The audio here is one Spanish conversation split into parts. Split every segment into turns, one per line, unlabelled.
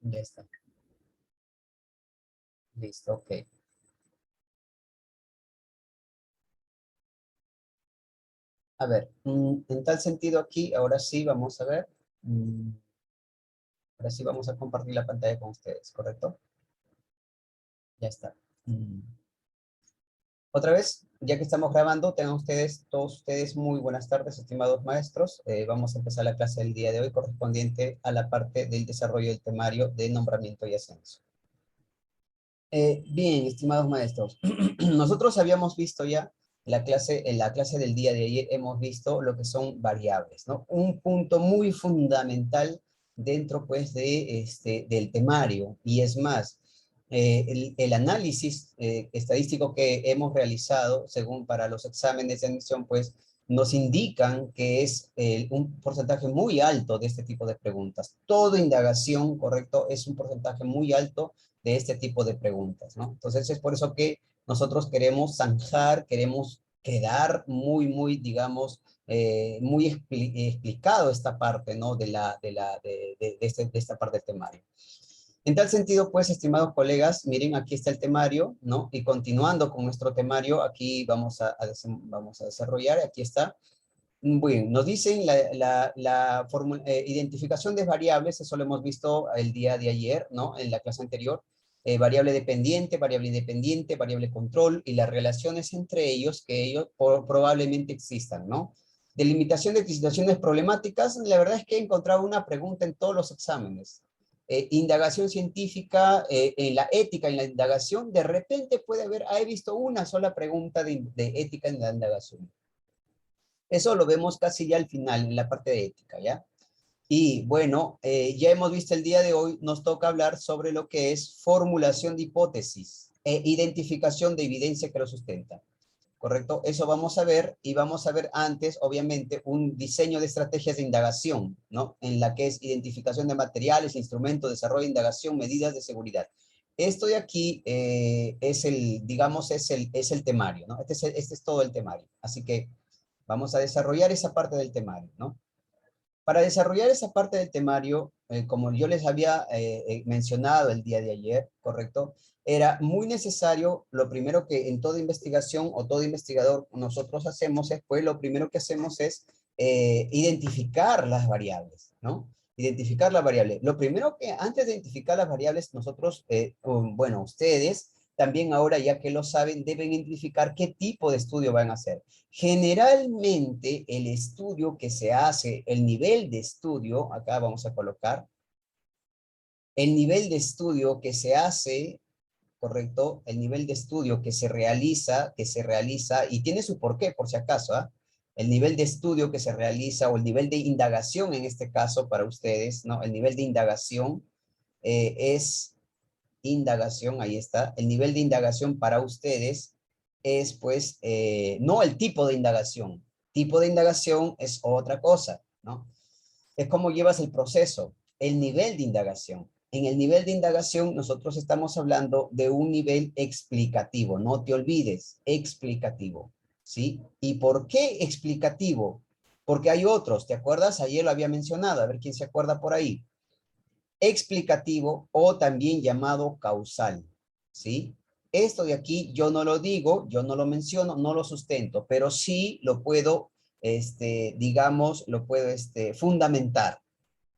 Ya está. Listo, ok. A ver, en tal sentido aquí, ahora sí vamos a ver. Ahora sí vamos a compartir la pantalla con ustedes, ¿correcto? Ya está. Mm. Otra vez, ya que estamos grabando, tengan ustedes, todos ustedes, muy buenas tardes, estimados maestros. Vamos a empezar la clase del día de hoy correspondiente a la parte del desarrollo del temario de nombramiento y ascenso. Bien, estimados maestros, nosotros habíamos visto ya en la clase del día de ayer hemos visto lo que son variables, ¿no? Un punto muy fundamental dentro, pues, del temario, y es más, el análisis estadístico que hemos realizado, según para los exámenes de admisión, pues, nos indican que es un porcentaje muy alto de este tipo de preguntas. Toda indagación, correcto, es un porcentaje muy alto de este tipo de preguntas, ¿no? Entonces es por eso que nosotros queremos zanjar, queremos quedar muy, digamos, muy explicado esta parte, ¿no? De esta parte del temario. En tal sentido, pues, estimados colegas, miren, aquí está el temario, ¿no? Y continuando con nuestro temario, aquí vamos a desarrollar, aquí está. Bueno, nos dicen identificación de variables, eso lo hemos visto el día de ayer, ¿no? En la clase anterior. Variable dependiente, variable independiente, variable control y las relaciones entre ellos que ellos probablemente existan, ¿no? Delimitación de situaciones problemáticas, la verdad es que he encontrado una pregunta en todos los exámenes. Indagación científica, en la ética, en la indagación, de repente puede haber, he visto una sola pregunta de ética en la indagación. Eso lo vemos casi ya al final, en la parte de ética, ¿ya? Y bueno, ya hemos visto el día de hoy, nos toca hablar sobre lo que es formulación de hipótesis e identificación de evidencia que lo sustenta, ¿correcto? Eso vamos a ver, y vamos a ver antes, obviamente, un diseño de estrategias de indagación, ¿no? En la que es identificación de materiales, instrumentos, desarrollo de indagación, medidas de seguridad. Esto de aquí es digamos, es el temario, ¿no? Este es todo el temario. Así que vamos a desarrollar esa parte del temario, ¿no? Para desarrollar esa parte del temario, como yo les había mencionado el día de ayer, ¿correcto? Era muy necesario, lo primero que en toda investigación o todo investigador nosotros hacemos es, pues lo primero que hacemos es identificar las variables, ¿no? Identificar las variables. Lo primero que, antes de identificar las variables, nosotros, bueno, ustedes también ahora ya que lo saben, deben identificar qué tipo de estudio van a hacer. Generalmente el estudio que se hace, el nivel de estudio, acá vamos a colocar, el nivel de estudio que se hace, correcto, el nivel de estudio que se realiza, y tiene su porqué, por si acaso, ¿ah? El nivel de estudio que se realiza, o el nivel de indagación en este caso para ustedes, ¿no? El nivel de indagación es indagación, ahí está, el nivel de indagación para ustedes es pues no el tipo de indagación es otra cosa, ¿no? Es cómo llevas el proceso, el nivel de indagación. En el nivel de indagación nosotros estamos hablando de un nivel explicativo, no te olvides, explicativo, ¿sí? ¿Y por qué explicativo? Porque hay otros, ¿te acuerdas? Ayer lo había mencionado, a ver quién se acuerda por ahí. Explicativo o también llamado causal, ¿sí? Esto de aquí yo no lo digo, yo no lo menciono, no lo sustento, pero sí lo puedo, digamos, lo puedo fundamentar.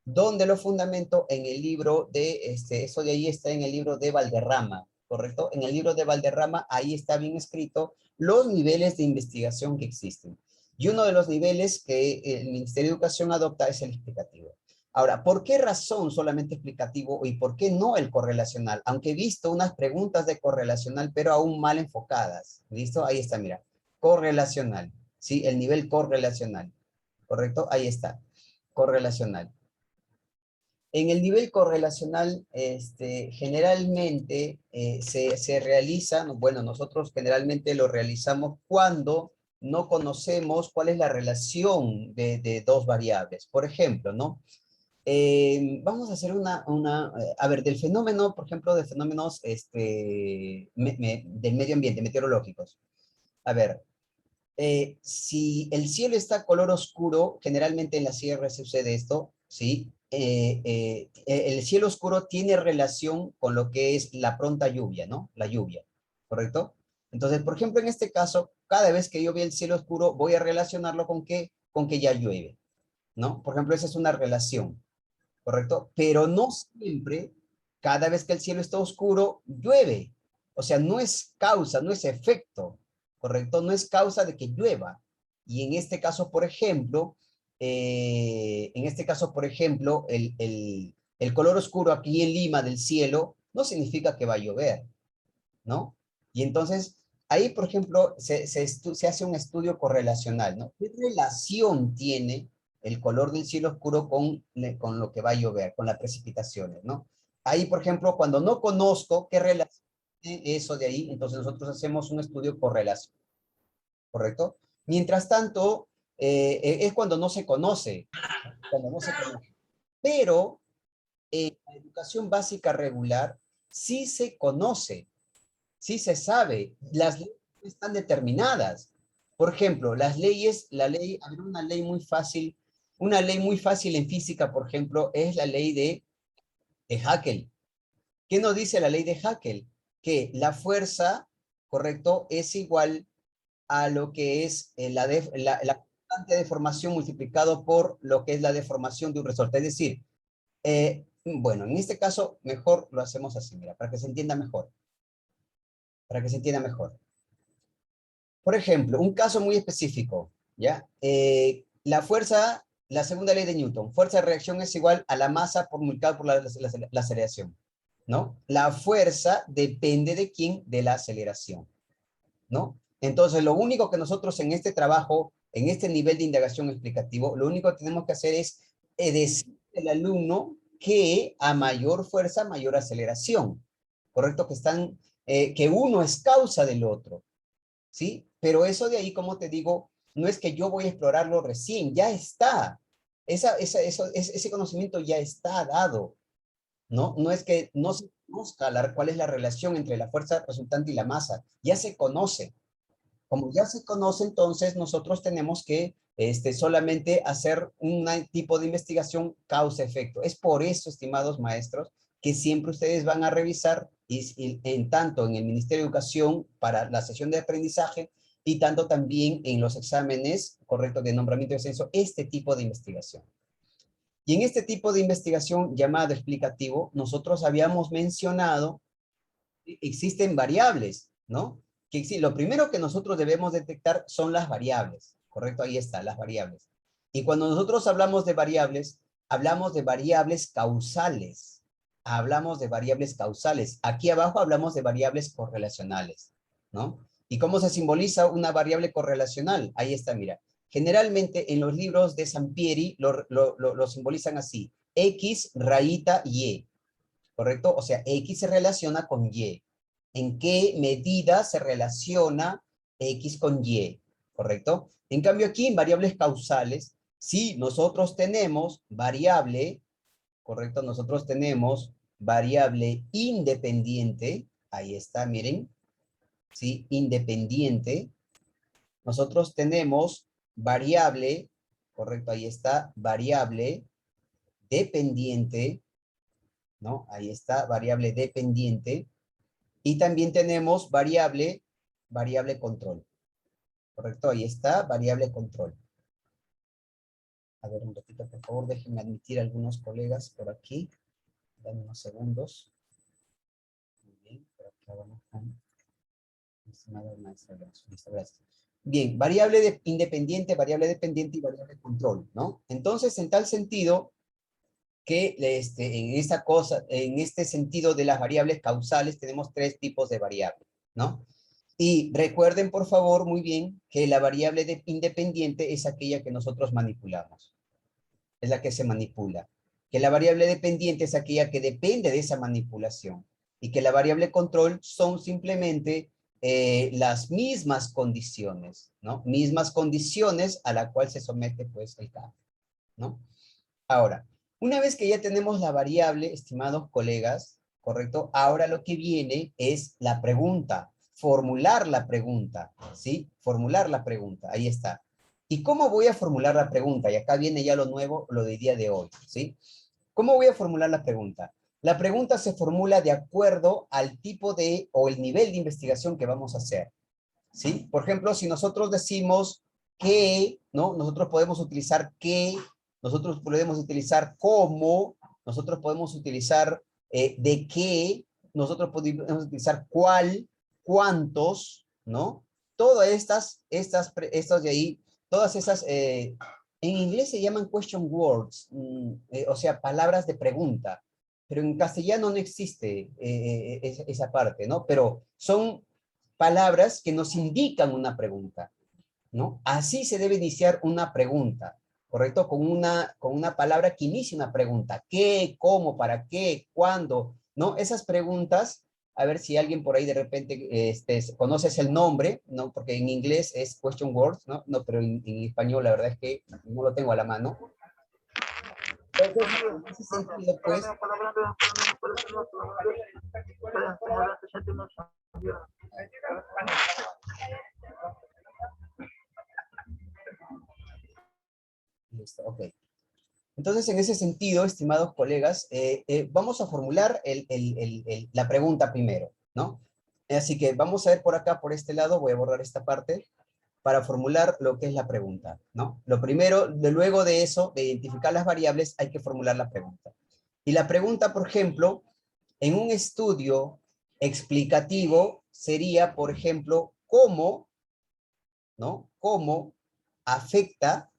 ¿Dónde lo fundamento? En el libro eso de ahí está en el libro de Valderrama, ¿correcto? En el libro de Valderrama, ahí está bien escrito los niveles de investigación que existen. Y uno de los niveles que el Ministerio de Educación adopta es el explicativo. Ahora, ¿por qué razón solamente explicativo y por qué no el correlacional? Aunque he visto unas preguntas de correlacional, pero aún mal enfocadas. ¿Listo? Ahí está, mira. Correlacional. ¿Sí? El nivel correlacional. ¿Correcto? Ahí está. Correlacional. En el nivel correlacional, generalmente se realiza, bueno, nosotros generalmente lo realizamos cuando no conocemos cuál es la relación de dos variables. Por ejemplo, ¿no? Vamos a hacer a ver, del fenómeno, por ejemplo, de fenómenos del medio ambiente, meteorológicos. A ver, si el cielo está color oscuro, generalmente en la sierra sucede esto, ¿sí? el cielo oscuro tiene relación con lo que es la pronta lluvia, ¿no? La lluvia, ¿correcto? Entonces, por ejemplo, en este caso, cada vez que yo vea el cielo oscuro, voy a relacionarlo con qué, con que ya llueve, ¿no? Por ejemplo, esa es una relación, ¿correcto? Pero no siempre, cada vez que el cielo está oscuro, llueve. O sea, no es causa, no es efecto, ¿correcto? No es causa de que llueva. Y en este caso, por ejemplo, el color oscuro aquí en Lima del cielo no significa que va a llover, ¿no? Y entonces, ahí, por ejemplo, se hace un estudio correlacional, ¿no? ¿Qué relación tiene el color del cielo oscuro con lo que va a llover, con las precipitaciones, ¿no? Ahí, por ejemplo, cuando no conozco qué relación tiene eso de ahí, entonces nosotros hacemos un estudio correlación, ¿correcto? Mientras tanto, es cuando no se conoce, cuando no se conoce. Pero en la educación básica regular sí se conoce, sí se sabe, las leyes están determinadas. Por ejemplo, las leyes, hay una ley muy fácil en física, por ejemplo, es la ley de Haeckel. ¿Qué nos dice la ley de Haeckel? Que la fuerza, correcto, es igual a lo que es la constante de deformación multiplicado por lo que es la deformación de un resorte. Es decir, bueno, en este caso, mejor lo hacemos así, mira, para que se entienda mejor. Para que se entienda mejor. Por ejemplo, un caso muy específico, ¿ya? La fuerza, la segunda ley de Newton, fuerza de reacción es igual a la masa por multiplicado por la aceleración, ¿no? La fuerza depende de quién, de la aceleración, ¿no? Entonces, lo único que nosotros en este trabajo, en este nivel de indagación explicativo, lo único que tenemos que hacer es decir al alumno que a mayor fuerza, mayor aceleración, ¿correcto? Que uno es causa del otro, ¿sí? Pero eso de ahí, como te digo, no es que yo voy a explorarlo recién, ya está. Ese conocimiento ya está dado, ¿no? No es que no se conozca cuál es la relación entre la fuerza resultante y la masa, ya se conoce. Como ya se conoce, entonces nosotros tenemos que solamente hacer un tipo de investigación causa-efecto. Es por eso, estimados maestros, que siempre ustedes van a revisar, en tanto en el Ministerio de Educación para la sesión de aprendizaje, y tanto también en los exámenes, correcto, de nombramiento y descenso, este tipo de investigación. Y en este tipo de investigación llamado explicativo, nosotros habíamos mencionado existen variables, ¿no? Lo primero que nosotros debemos detectar son las variables, ¿correcto? Ahí está, las variables. Y cuando nosotros hablamos de variables causales. Hablamos de variables causales. Aquí abajo hablamos de variables correlacionales, ¿no? ¿Y cómo se simboliza una variable correlacional? Ahí está, mira. Generalmente en los libros de Sampieri lo simbolizan así. X rayita Y. ¿Correcto? O sea, X se relaciona con Y. ¿En qué medida se relaciona X con Y? ¿Correcto? En cambio aquí, en variables causales, si nosotros tenemos variable, ¿correcto? Nosotros tenemos variable independiente, ahí está, miren, ¿sí? Independiente. Nosotros tenemos variable, ¿correcto? Ahí está, variable dependiente, ¿no? Ahí está, variable dependiente. Y también tenemos variable control. ¿Correcto? Ahí está, variable control. A ver, un ratito, por favor, déjenme admitir a algunos colegas por aquí. Dame unos segundos. Muy bien, por acá vamos con estimada maestra. Gracias. Bien, independiente, variable dependiente y variable control, ¿no? Entonces, en tal sentido, que en este sentido de las variables causales tenemos tres tipos de variables, ¿no? Y recuerden, por favor, muy bien, que la variable independiente es aquella que nosotros manipulamos, es la que se manipula. Que la variable dependiente es aquella que depende de esa manipulación. Y que la variable control son simplemente las mismas condiciones, ¿no? Mismas condiciones a la cual se somete, pues, el cambio, ¿no? Ahora, una vez que ya tenemos la variable, estimados colegas, ¿correcto? Ahora lo que viene es la pregunta, formular la pregunta, ¿sí? Formular la pregunta, ahí está. ¿Y cómo voy a formular la pregunta? Y acá viene ya lo nuevo, lo del día de hoy, ¿sí? ¿Cómo voy a formular la pregunta? La pregunta se formula de acuerdo al tipo de, o el nivel de investigación que vamos a hacer, ¿sí? Por ejemplo, si nosotros decimos que, ¿no? Nosotros podemos utilizar que, nosotros podemos utilizar cómo, nosotros podemos utilizar de qué, nosotros podemos utilizar cuál, cuántos, ¿no? Todas estas de ahí, todas esas, en inglés se llaman question words, o sea, palabras de pregunta, pero en castellano no existe esa parte, ¿no? Pero son palabras que nos indican una pregunta, ¿no? Así se debe iniciar una pregunta, ¿correcto? Con una palabra que inicie una pregunta. ¿Qué? ¿Cómo? ¿Para qué? ¿Cuándo? ¿No? Esas preguntas, a ver si alguien por ahí de repente conoces el nombre, ¿no? Porque en inglés es question words, ¿no? No, pero en español la verdad es que no lo tengo a la mano. Entonces, en ese sentido, pues, listo, ok. Entonces, en ese sentido, estimados colegas, vamos a formular la pregunta primero, ¿no? Así que vamos a ver por acá, por este lado, voy a borrar esta parte, para formular lo que es la pregunta, ¿no? Lo primero, luego de eso, de identificar las variables, hay que formular la pregunta. Y la pregunta, por ejemplo, en un estudio explicativo sería, por ejemplo, ¿cómo, ¿no? ¿Cómo afecta,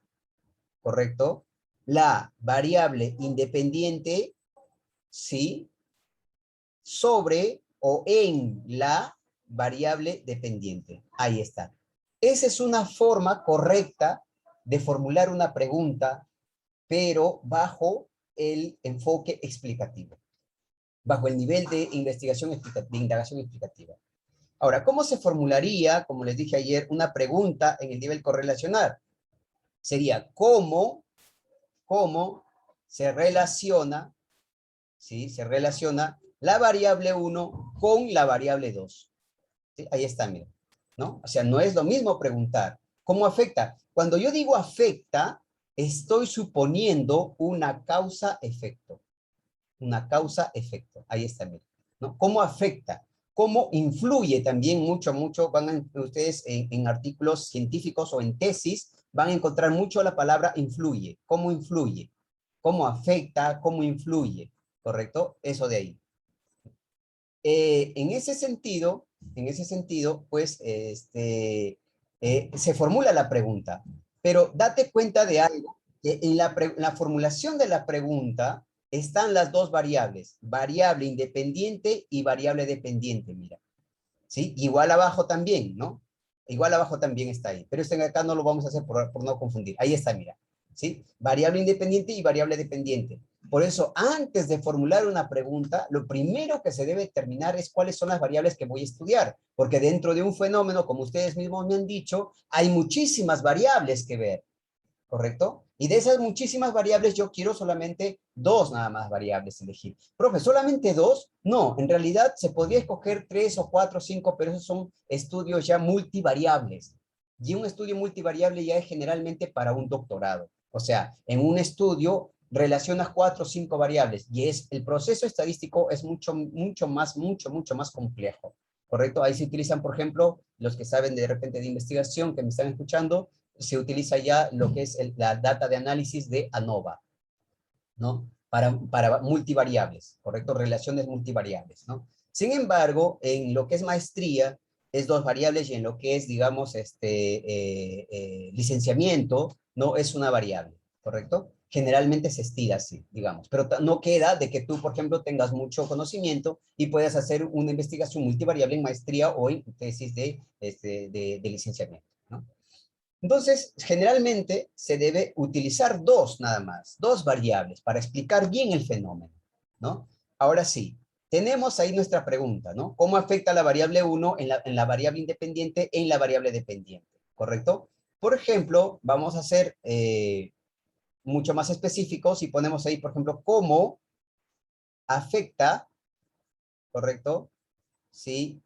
correcto, la variable independiente, ¿sí? Sobre o en la variable dependiente? Ahí está. Esa es una forma correcta de formular una pregunta, pero bajo el enfoque explicativo, bajo el nivel de investigación de indagación explicativa. Ahora, ¿cómo se formularía, como les dije ayer, una pregunta en el nivel correlacional? Sería, ¿cómo se relaciona, ¿sí? Se relaciona la variable 1 con la variable 2. ¿Sí? Ahí está, mira, ¿no? O sea, no es lo mismo preguntar. ¿Cómo afecta? Cuando yo digo afecta, estoy suponiendo una causa-efecto. Una causa-efecto. Ahí está, mira, ¿no? ¿Cómo afecta? ¿Cómo influye? También mucho, van a, ustedes en artículos científicos o en tesis, van a encontrar mucho la palabra influye. ¿Cómo influye? ¿Cómo afecta? ¿Cómo influye? ¿Correcto? Eso de ahí. En ese sentido, pues, se formula la pregunta, pero date cuenta de algo, que en la formulación de la pregunta están las dos variables, variable independiente y variable dependiente, mira, ¿sí? Igual abajo también, ¿no? Igual abajo también está ahí, pero este acá no lo vamos a hacer por no confundir, ahí está, mira, ¿sí? Variable independiente y variable dependiente. Por eso, antes de formular una pregunta, lo primero que se debe determinar es cuáles son las variables que voy a estudiar, porque dentro de un fenómeno, como ustedes mismos me han dicho, hay muchísimas variables que ver, ¿correcto? Y de esas muchísimas variables yo quiero solamente dos nada más variables elegir. Profe, ¿solamente dos? No, en realidad se podría escoger 3 o 4 o 5, pero esos son estudios ya multivariables. Y un estudio multivariable ya es generalmente para un doctorado. O sea, en un estudio relacionas 4 o 5 variables y el proceso estadístico es mucho más complejo, ¿correcto? Ahí se utilizan, por ejemplo, los que saben de repente de investigación, que me están escuchando, se utiliza ya lo que es la data de análisis de ANOVA, ¿no? Para multivariables, ¿correcto? Relaciones multivariables, ¿no? Sin embargo, en lo que es maestría, es dos variables y en lo que es, digamos, licenciamiento, no es una variable, ¿correcto? Generalmente se estira así, digamos, pero no queda de que tú, por ejemplo, tengas mucho conocimiento y puedas hacer una investigación multivariable en maestría o en tesis de licenciamiento, ¿no? Entonces, generalmente se debe utilizar dos nada más, dos variables para explicar bien el fenómeno, ¿no? Ahora sí, tenemos ahí nuestra pregunta, ¿no? ¿Cómo afecta la variable 1 en la variable independiente en la variable dependiente? ¿Correcto? Por ejemplo, vamos a ser mucho más específicos y ponemos ahí, por ejemplo, cómo afecta, ¿correcto? Sí,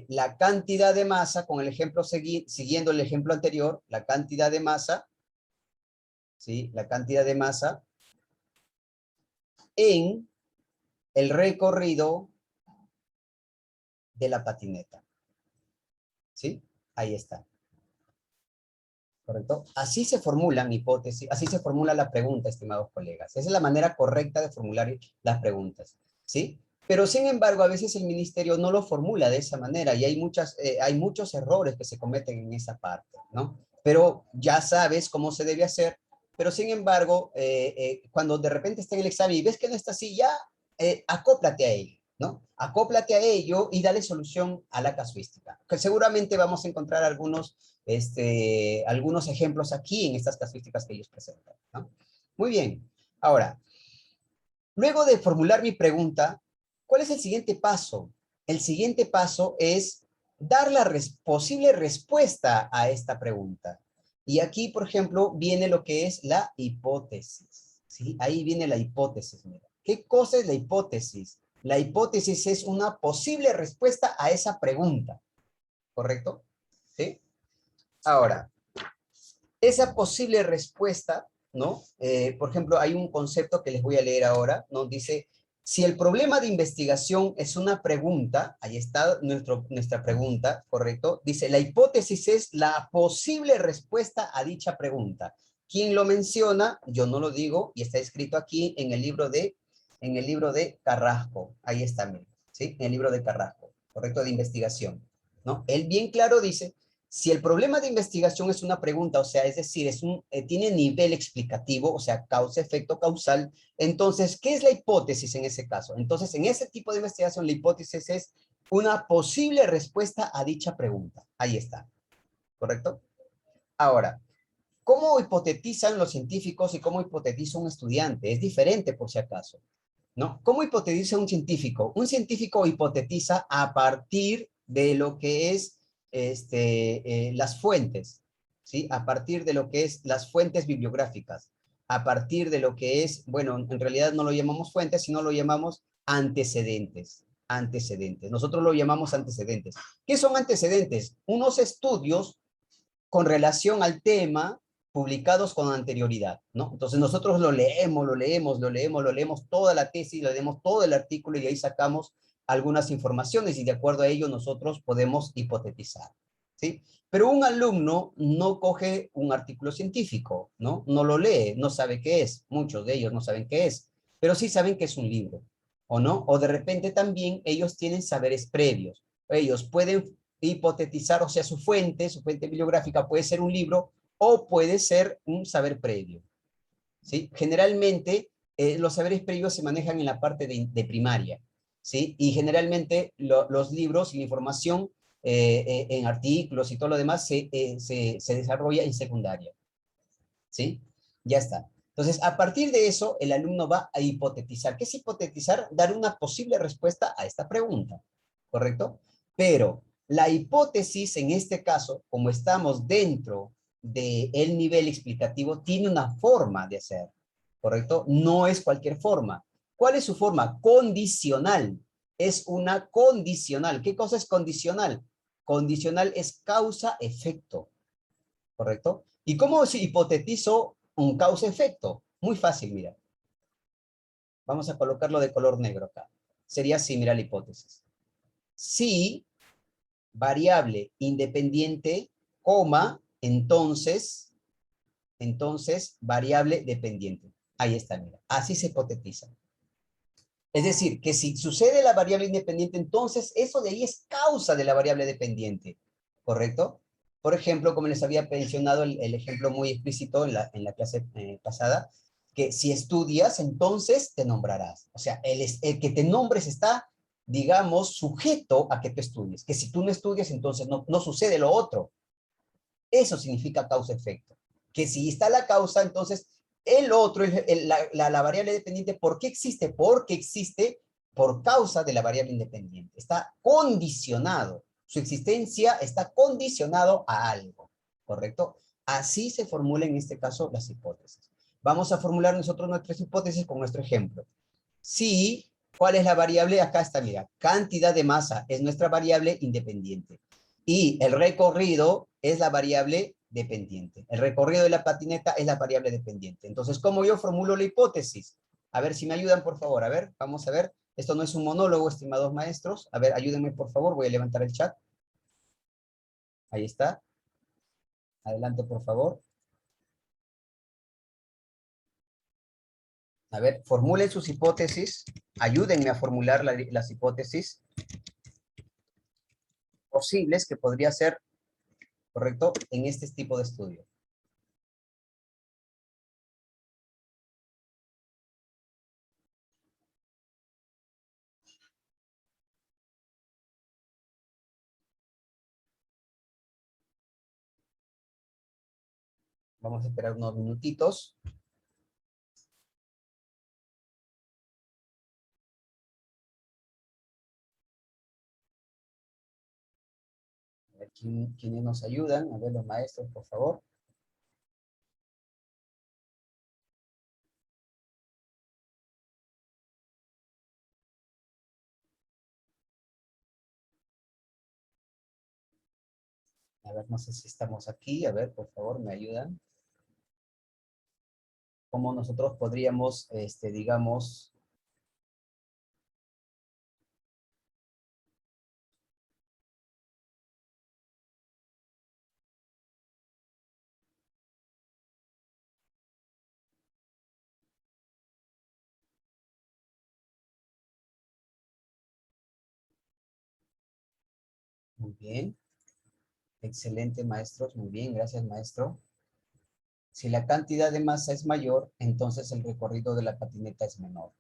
la cantidad de masa, con el ejemplo siguiendo el ejemplo anterior, la cantidad de masa, ¿sí? La cantidad de masa en el recorrido de la patineta. ¿Sí? Ahí está. ¿Correcto? Así se formulan hipótesis, así se formula la pregunta, estimados colegas. Esa es la manera correcta de formular las preguntas. ¿Sí? Pero sin embargo, a veces el ministerio no lo formula de esa manera y hay muchos errores que se cometen en esa parte, ¿no? Pero ya sabes cómo se debe hacer, pero sin embargo, cuando de repente está en el examen y ves que no está así, ya acóplate a ello, ¿no? Acóplate a ello y dale solución a la casuística. Que seguramente vamos a encontrar algunos ejemplos aquí en estas casuísticas que ellos presentan, ¿no? Muy bien. Ahora, luego de formular mi pregunta, ¿cuál es el siguiente paso? El siguiente paso es dar la posible respuesta a esta pregunta. Y aquí, por ejemplo, viene lo que es la hipótesis. ¿Sí? Ahí viene la hipótesis. Mira. ¿Qué cosa es la hipótesis? La hipótesis es una posible respuesta a esa pregunta. ¿Correcto? ¿Sí? Ahora, esa posible respuesta, ¿no? Por ejemplo, hay un concepto que les voy a leer ahora, ¿no? Dice, si el problema de investigación es una pregunta, ahí está nuestra pregunta, ¿correcto? Dice, la hipótesis es la posible respuesta a dicha pregunta. ¿Quién lo menciona? Yo no lo digo, y está escrito aquí en el libro de Carrasco. Ahí está, miren, ¿sí? En el libro de Carrasco, ¿correcto? De investigación, ¿no? Él bien claro dice, si el problema de investigación es una pregunta, o sea, es decir, tiene nivel explicativo, o sea, causa, efecto, causal, entonces, ¿qué es la hipótesis en ese caso? Entonces, en ese tipo de investigación, la hipótesis es una posible respuesta a dicha pregunta. Ahí está, ¿correcto? Ahora, ¿cómo hipotetizan los científicos y cómo hipotetiza un estudiante? Es diferente, por si acaso, ¿no? ¿Cómo hipotetiza un científico? Un científico hipotetiza a partir de lo que es las fuentes, ¿sí? A partir de lo que es las fuentes bibliográficas, a partir de lo que es, bueno, en realidad no lo llamamos fuentes, sino lo llamamos antecedentes. Antecedentes. Nosotros lo llamamos antecedentes. ¿Qué son antecedentes? Unos estudios con relación al tema publicados con anterioridad, ¿no? Entonces nosotros lo leemos toda la tesis, lo leemos todo el artículo y ahí sacamos algunas informaciones y de acuerdo a ello nosotros podemos hipotetizar, ¿sí? Pero un alumno no coge un artículo científico, ¿no? No lo lee, no sabe qué es, muchos de ellos no saben qué es, pero sí saben que es un libro, ¿o no? O de repente también ellos tienen saberes previos, ellos pueden hipotetizar, o sea, su fuente bibliográfica puede ser un libro o puede ser un saber previo, ¿sí? Generalmente, los saberes previos se manejan en la parte de primaria, ¿sí? Y generalmente los libros y la información en artículos y todo lo demás se desarrolla en secundaria, ¿sí? Ya está. Entonces, a partir de eso, el alumno va a hipotetizar. ¿Qué es hipotetizar? Dar una posible respuesta a esta pregunta, ¿correcto? Pero la hipótesis, en este caso, como estamos dentro del nivel explicativo, tiene una forma de hacer, ¿correcto? No es cualquier forma. ¿Cuál es su forma? Condicional. Es una condicional. ¿Qué cosa es condicional? Condicional es causa-efecto, ¿correcto? ¿Y cómo se hipotetizo un causa-efecto? Muy fácil, mira. Vamos a colocarlo de color negro acá. Sería así, mira la hipótesis. Si variable independiente, coma, entonces variable dependiente. Ahí está, mira. Así se hipotetiza. Es decir, que si sucede la variable independiente, entonces eso de ahí es causa de la variable dependiente, ¿correcto? Por ejemplo, como les había mencionado el ejemplo muy explícito en la clase pasada, que si estudias, entonces te nombrarás. O sea, el que te nombres está, digamos, sujeto a que tú estudies. Que si tú no estudias, entonces no sucede lo otro. Eso significa causa-efecto. Que si está la causa, entonces el otro, la variable dependiente, ¿por qué existe? Porque existe por causa de la variable independiente. Está condicionado. Su existencia está condicionado a algo, ¿correcto? Así se formulan en este caso las hipótesis. Vamos a formular nosotros nuestras hipótesis con nuestro ejemplo. Si, ¿cuál es la variable? Acá está, mira, cantidad de masa es nuestra variable independiente. Y el recorrido es la variable dependiente. El recorrido de la patineta es la variable dependiente. Entonces, ¿cómo yo formulo la hipótesis? A ver si me ayudan, por favor. A ver, vamos a ver. Esto no es un monólogo, estimados maestros. A ver, ayúdenme, por favor. Voy a levantar el chat. Ahí está. Adelante, por favor. A ver, formulen sus hipótesis. Ayúdenme a formular las hipótesis posibles que podría ser, ¿correcto?, en este tipo de estudio. Vamos a esperar unos minutitos. A ver, ¿quiénes nos ayudan? A ver, los maestros, por favor. A ver, no sé si estamos aquí. A ver, por favor, me ayudan. ¿Cómo nosotros podríamos, digamos... Muy bien. Excelente, maestros. Muy bien, gracias, maestro. Si la cantidad de masa es mayor, entonces el recorrido de la patineta es menor.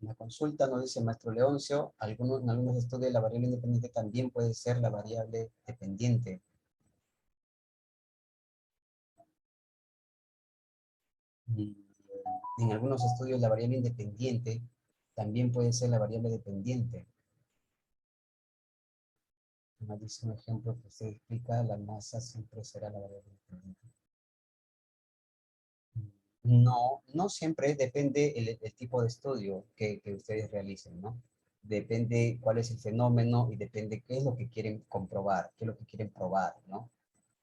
En la consulta nos dice el maestro Leoncio, en algunos estudios la variable independiente también puede ser la variable dependiente. En algunos estudios la variable independiente también puede ser la variable dependiente. Nos dice un ejemplo que se explica, la masa siempre será la variable dependiente. No, no siempre, depende el tipo de estudio que ustedes realicen, ¿no? Depende cuál es el fenómeno y depende qué es lo que quieren comprobar, qué es lo que quieren probar, ¿no?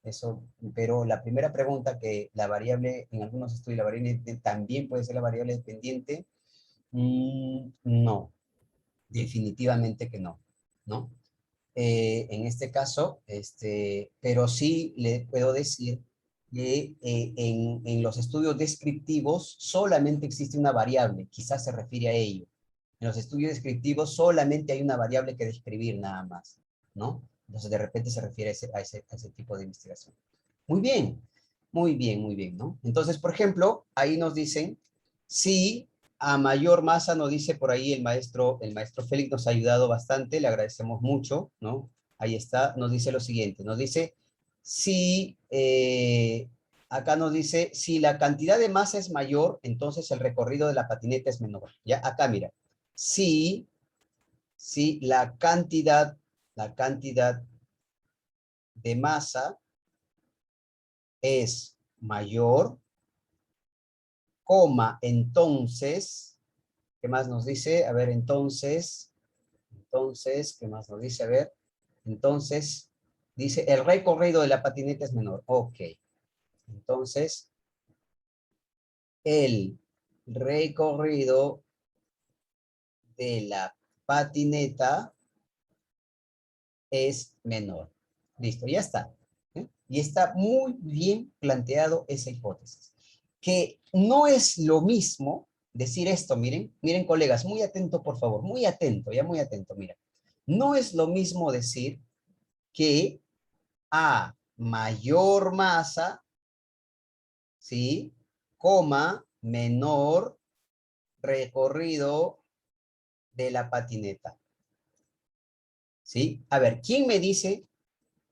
Eso, pero la primera pregunta, que la variable, en algunos estudios la variable también puede ser la variable dependiente, no, definitivamente que no, ¿no? En este caso, pero sí le puedo decir que en los estudios descriptivos solamente existe una variable, quizás se refiere a ello. En los estudios descriptivos solamente hay una variable que describir nada más, ¿no? Entonces de repente se refiere a ese tipo de investigación. Muy bien, muy bien, muy bien, ¿no? Entonces, por ejemplo, ahí nos dicen, si a mayor masa, nos dice por ahí el maestro Félix nos ha ayudado bastante, le agradecemos mucho, ¿no? Ahí está, nos dice lo siguiente, nos dice, si, acá nos dice, si la cantidad de masa es mayor, entonces el recorrido de la patineta es menor. Ya, acá mira, si la cantidad de masa es mayor, coma, entonces, ¿qué más nos dice? A ver, entonces, ¿qué más nos dice? A ver, entonces, dice, el recorrido de la patineta es menor. Ok. Entonces, el recorrido de la patineta es menor. Listo, ya está. ¿Eh? Y está muy bien planteado esa hipótesis. Que no es lo mismo decir esto, miren colegas, muy atento por favor, muy atento, ya muy atento, mira. No es lo mismo decir que a mayor masa, ¿sí? Coma, menor recorrido de la patineta. ¿Sí? A ver, ¿quién me dice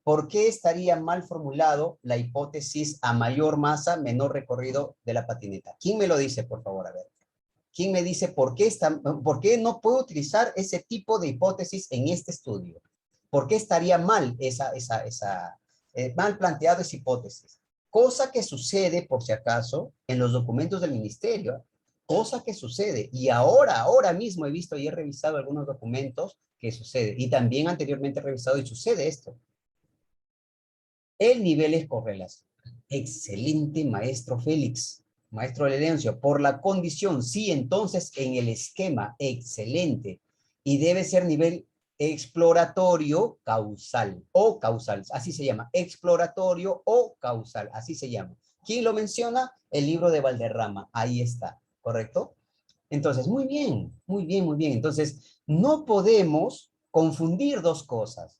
por qué estaría mal formulado la hipótesis a mayor masa, menor recorrido de la patineta? ¿Quién me lo dice, por favor? A ver. ¿Quién me dice por qué no puedo utilizar ese tipo de hipótesis en este estudio? ¿Por qué estaría mal mal planteado esa hipótesis? Cosa que sucede, por si acaso, en los documentos del ministerio. cosa que sucede. Y ahora mismo he visto y he revisado algunos documentos que sucede. Y también anteriormente he revisado y sucede esto. El nivel es correlación. Excelente, maestro Félix. Maestro Lerencio, por la condición, sí, entonces en el esquema, excelente. Y debe ser nivel exploratorio causal o causal, así se llama, exploratorio o causal, así se llama. ¿Quién lo menciona? El libro de Valderrama, ahí está, ¿correcto? Entonces, muy bien, muy bien, muy bien. Entonces, no podemos confundir dos cosas.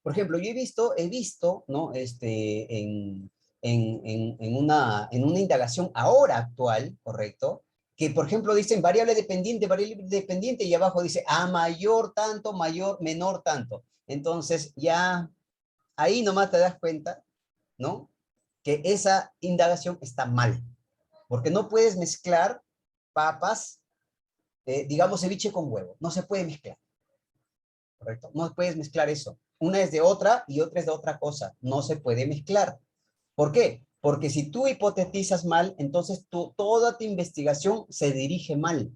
Por ejemplo, yo he visto, ¿no? En una indagación ahora actual, ¿correcto? Que, por ejemplo, dicen variable dependiente, y abajo dice a mayor tanto, mayor, menor tanto. Entonces, ya ahí nomás te das cuenta, ¿no? Que esa indagación está mal, porque no puedes mezclar papas, digamos, ceviche con huevo. No se puede mezclar. ¿Correcto? No puedes mezclar eso. Una es de otra y otra es de otra cosa. No se puede mezclar. ¿Por qué? Porque si tú hipotetizas mal, entonces toda tu investigación se dirige mal.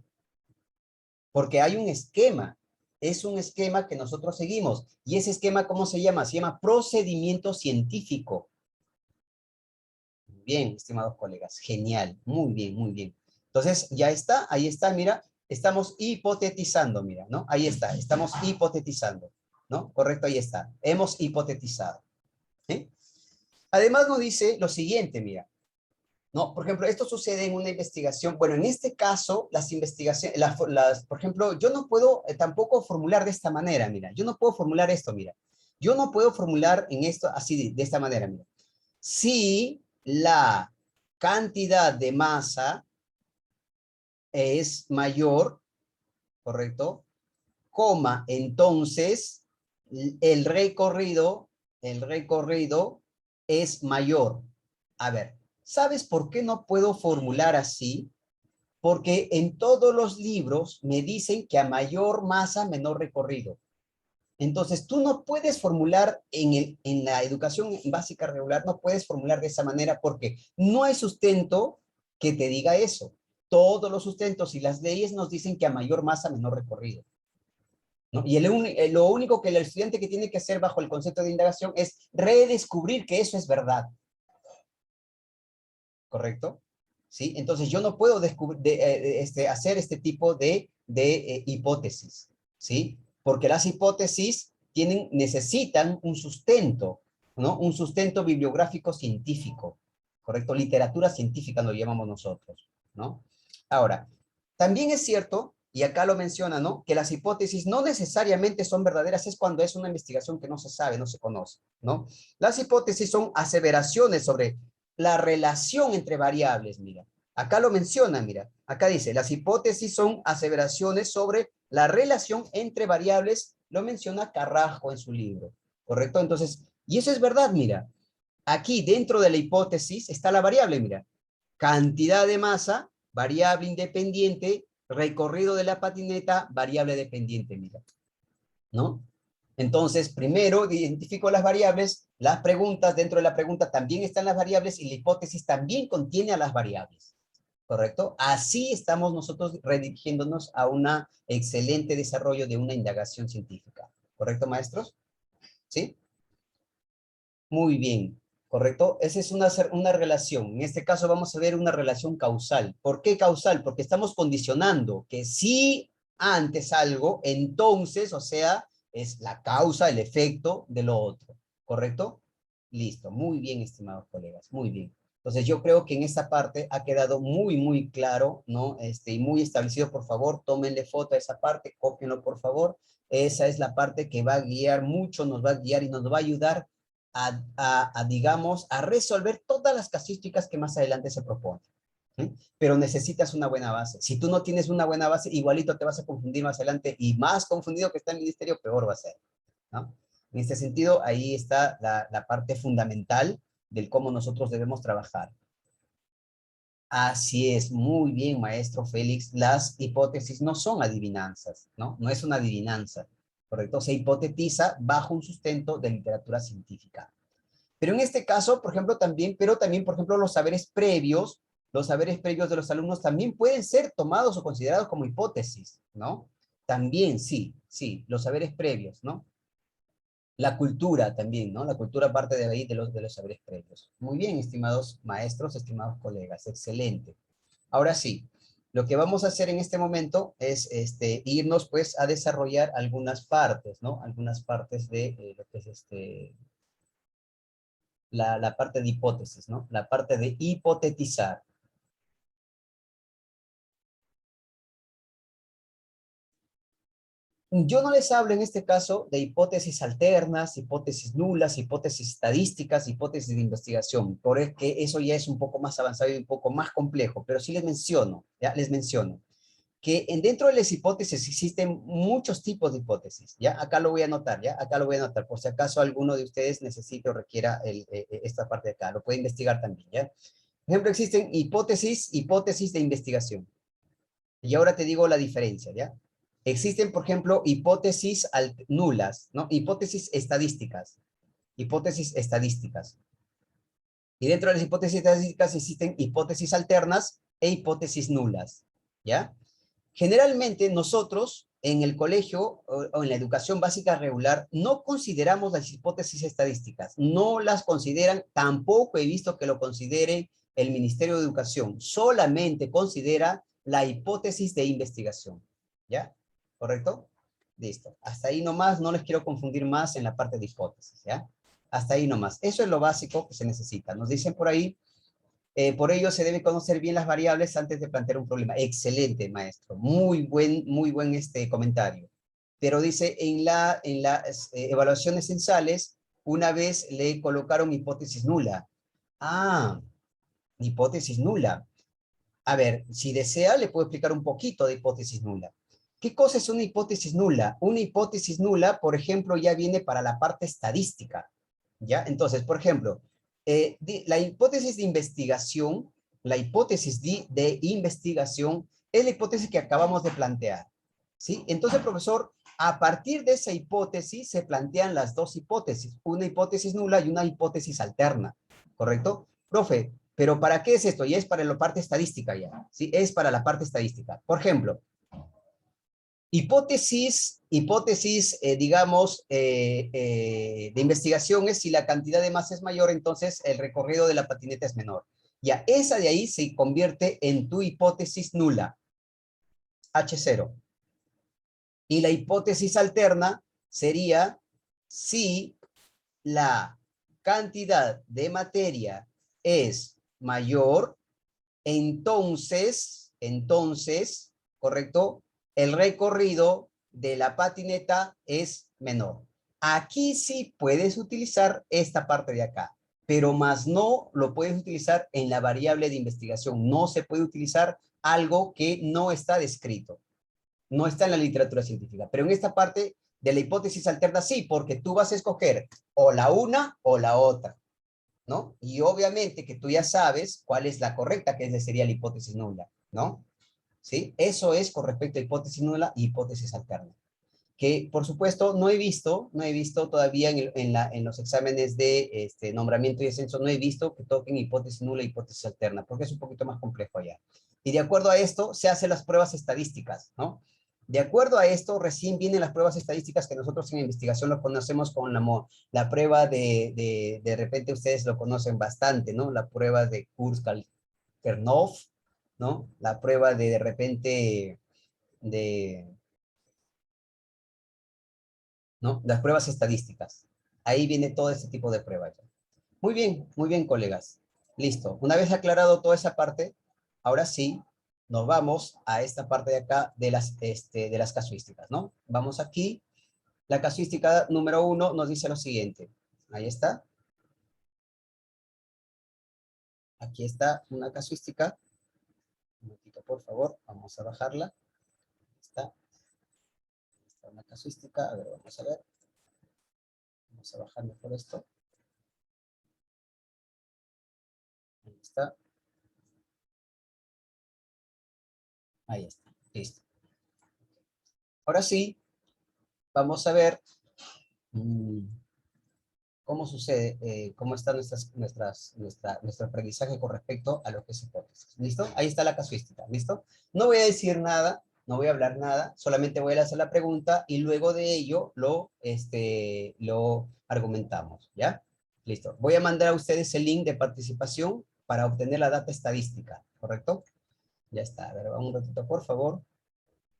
Porque hay un esquema. Es un esquema que nosotros seguimos. Y ese esquema, ¿cómo se llama? Se llama procedimiento científico. Bien, estimados colegas. Genial. Muy bien, muy bien. Entonces, ya está. Ahí está, mira. Estamos hipotetizando, mira, ¿no? Ahí está. Estamos hipotetizando. ¿No? Correcto, ahí está. Hemos hipotetizado. ¿Sí? Además nos dice lo siguiente, mira. ¿No? Por ejemplo, esto sucede en una investigación. Bueno, en este caso, las investigaciones, por ejemplo, yo no puedo tampoco formular de esta manera, mira. Yo no puedo formular esto, mira. Yo no puedo formular en esto así, de esta manera, mira. Si la cantidad de masa es mayor, ¿correcto? Coma, entonces el recorrido, el recorrido es mayor. A ver, ¿sabes por qué no puedo formular así? Porque en todos los libros me dicen que a mayor masa, menor recorrido. Entonces, tú no puedes formular en la educación básica regular, no puedes formular de esa manera porque no hay sustento que te diga eso. Todos los sustentos y las leyes nos dicen que a mayor masa, menor recorrido. ¿No? Y lo único que el estudiante que tiene que hacer bajo el concepto de indagación es redescubrir que eso es verdad. ¿Correcto? ¿Sí? Entonces yo no puedo hacer este tipo de hipótesis. ¿Sí? Porque las hipótesis necesitan un sustento, ¿no? Un sustento bibliográfico científico. ¿Correcto? Literatura científica lo llamamos nosotros, ¿no? Ahora, también es cierto, y acá lo menciona, ¿no? Que las hipótesis no necesariamente son verdaderas, es cuando es una investigación que no se sabe, no se conoce, ¿no? Las hipótesis son aseveraciones sobre la relación entre variables, mira. Acá lo menciona, mira. Acá dice, las hipótesis son aseveraciones sobre la relación entre variables, lo menciona Carrasco en su libro, ¿correcto? Entonces, y eso es verdad, mira. Aquí dentro de la hipótesis está la variable, mira. Cantidad de masa, variable independiente, recorrido de la patineta, variable dependiente, mira. ¿No? Entonces, primero identifico las variables, las preguntas, dentro de la pregunta también están las variables y la hipótesis también contiene a las variables, ¿correcto? Así estamos nosotros redirigiéndonos a un excelente desarrollo de una indagación científica, ¿correcto, maestros? ¿Sí? Muy bien, ¿correcto? Esa es una relación. En este caso vamos a ver una relación causal. ¿Por qué causal? Porque estamos condicionando que si antes algo, entonces, o sea, es la causa, el efecto de lo otro, ¿correcto? Listo, muy bien, estimados colegas, muy bien. Entonces yo creo que en esta parte ha quedado muy, muy claro, ¿no? Y muy establecido, por favor, tómenle foto a esa parte, cópienlo, por favor. Esa es la parte que va a guiar mucho, nos va a guiar y nos va a ayudar digamos, a resolver todas las casuísticas que más adelante se proponen. ¿Sí? Pero necesitas una buena base. Si tú no tienes una buena base, igualito te vas a confundir más adelante y más confundido que está el ministerio, peor va a ser. ¿No? En este sentido, ahí está la parte fundamental del cómo nosotros debemos trabajar. Así es, muy bien, maestro Félix. Las hipótesis no son adivinanzas, ¿no? No es una adivinanza, ¿correcto? Se hipotetiza bajo un sustento de literatura científica. Pero en este caso, por ejemplo, también, por ejemplo, los saberes previos los saberes previos de los alumnos también pueden ser tomados o considerados como hipótesis, ¿no? También, sí, sí, los saberes previos, ¿no? La cultura también, ¿no? La cultura parte de ahí de los saberes previos. Muy bien, estimados maestros, estimados colegas, excelente. Ahora sí, lo que vamos a hacer en este momento es irnos pues a desarrollar algunas partes, ¿no? Algunas partes de lo que es la parte de hipótesis, ¿no? La parte de hipotetizar. Yo no les hablo en este caso de hipótesis alternas, hipótesis nulas, hipótesis estadísticas, hipótesis de investigación, porque eso ya es un poco más avanzado y un poco más complejo, pero sí les menciono, ya les menciono, que dentro de las hipótesis existen muchos tipos de hipótesis, ¿ya? Acá lo voy a anotar, ¿ya? Acá lo voy a anotar, por si acaso alguno de ustedes necesite o requiera esta parte de acá, lo puede investigar también, ¿ya? Por ejemplo, existen hipótesis de investigación. Y ahora te digo la diferencia, ¿ya? Existen, por ejemplo, hipótesis nulas, ¿no? Hipótesis estadísticas. Y dentro de las hipótesis estadísticas existen hipótesis alternas e hipótesis nulas, ¿ya? Generalmente nosotros en el colegio o en la educación básica regular no consideramos las hipótesis estadísticas, no las consideran, tampoco he visto que lo considere el Ministerio de Educación, solamente considera la hipótesis de investigación, ¿ya? ¿Correcto? Listo. Hasta ahí nomás, no les quiero confundir más en la parte de hipótesis, ¿ya? Hasta ahí nomás. Eso es lo básico que se necesita. Nos dicen por ahí por ello se debe conocer bien las variables antes de plantear un problema. Excelente, maestro. Muy buen comentario. Pero dice, en las evaluaciones censales, una vez le colocaron hipótesis nula. Ah, hipótesis nula. A ver, si desea, le puedo explicar un poquito de hipótesis nula. ¿Qué cosa es una hipótesis nula? Una hipótesis nula, por ejemplo, ya viene para la parte estadística. ¿Ya? Entonces, por ejemplo, la hipótesis de investigación, la hipótesis de investigación es la hipótesis que acabamos de plantear. ¿Sí? Entonces, profesor, a partir de esa hipótesis se plantean las dos hipótesis, una hipótesis nula y una hipótesis alterna, ¿correcto? Profe, pero ¿para qué es esto? Ya es para la parte estadística ya, ¿sí? Es para la parte estadística. Por ejemplo, hipótesis digamos, de investigación es si la cantidad de masa es mayor, entonces el recorrido de la patineta es menor. Ya, esa de ahí se convierte en tu hipótesis nula, H0. Y la hipótesis alterna sería si la cantidad de materia es mayor, entonces, ¿correcto? El recorrido de la patineta es menor. Aquí sí puedes utilizar esta parte de acá, pero más no lo puedes utilizar en la variable de investigación. No se puede utilizar algo que no está descrito, no está en la literatura científica. Pero en esta parte de la hipótesis alterna sí, porque tú vas a escoger o la una o la otra, ¿no? Y obviamente que tú ya sabes cuál es la correcta, que sería la hipótesis nula, ¿no? ¿Sí? Eso es con respecto a hipótesis nula y hipótesis alterna. Que, por supuesto, no he visto todavía en los exámenes de nombramiento y ascenso, no he visto que toquen hipótesis nula y hipótesis alterna, porque es un poquito más complejo allá. Y de acuerdo a esto, se hacen las pruebas estadísticas, ¿no? De acuerdo a esto, recién vienen las pruebas estadísticas que nosotros en investigación lo conocemos con la prueba de repente ustedes lo conocen bastante, ¿no? La prueba de Kurz-Kernov, ¿no? La prueba de repente de, ¿no? Las pruebas estadísticas. Ahí viene todo este tipo de pruebas. Muy bien, colegas. Listo. Una vez aclarado toda esa parte, ahora sí, nos vamos a esta parte de acá de las casuísticas, ¿no? Vamos aquí. La casuística número 1 nos dice lo siguiente. Ahí está. Aquí está una casuística. Un momentito, por favor. Vamos a bajarla. Ahí está. Está una casuística. A ver, vamos a ver. Vamos a bajar mejor esto. Ahí está. Ahí está. Listo. Ahora sí, vamos a ver cómo sucede, cómo está nuestro aprendizaje con respecto a lo que es hipótesis. ¿Listo? Ahí está la casuística. ¿Listo? No voy a decir nada, no voy a hablar nada, solamente voy a hacer la pregunta y luego de ello lo argumentamos, ¿ya? Listo. Voy a mandar a ustedes el link de participación para obtener la data estadística, ¿correcto? Ya está. A ver, un ratito, por favor.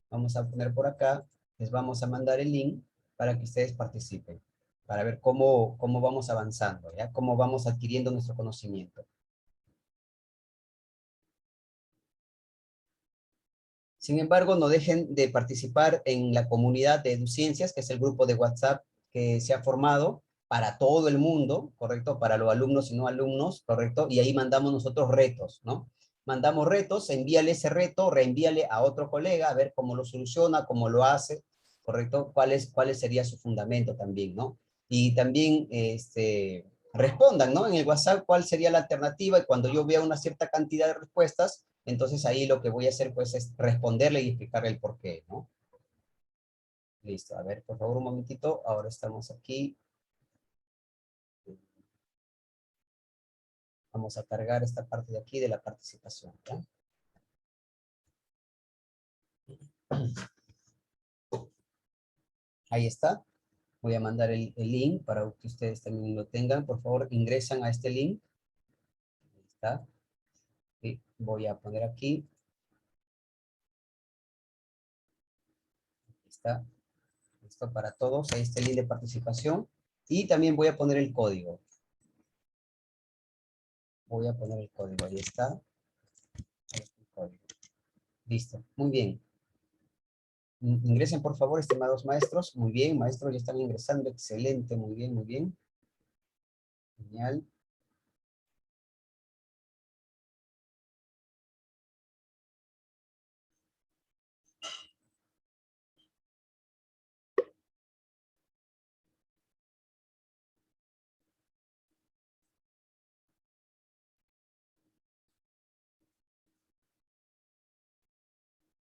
Vamos a poner por acá, les vamos a mandar el link para que ustedes participen, para ver cómo vamos avanzando, ¿ya? Cómo vamos adquiriendo nuestro conocimiento. Sin embargo, no dejen de participar en la comunidad de EduCiencias, que es el grupo de WhatsApp que se ha formado para todo el mundo, ¿correcto? Para los alumnos y no alumnos, ¿correcto? Y ahí mandamos nosotros retos, ¿no? Mandamos retos, envíale ese reto, reenvíale a otro colega, a ver cómo lo soluciona, cómo lo hace, ¿correcto? ¿Cuál sería su fundamento también, ¿no? Y también, respondan, ¿no? En el WhatsApp cuál sería la alternativa y cuando yo vea una cierta cantidad de respuestas, entonces ahí lo que voy a hacer pues es responderle y explicarle el por qué, ¿no? Listo, a ver, por favor un momentito, ahora estamos aquí. Vamos a cargar esta parte de aquí de la participación, ¿ya? Ahí está. Voy a mandar el link para que ustedes también lo tengan. Por favor, ingresan a este link. Ahí está. Y voy a poner aquí. Ahí está. Listo para todos. Ahí está el link de participación. Y también voy a poner el código. Voy a poner el código. Ahí está. Ahí está el código. Listo. Muy bien. Ingresen, por favor, estimados maestros. Muy bien, maestros, ya están ingresando. Excelente, muy bien, muy bien. Genial.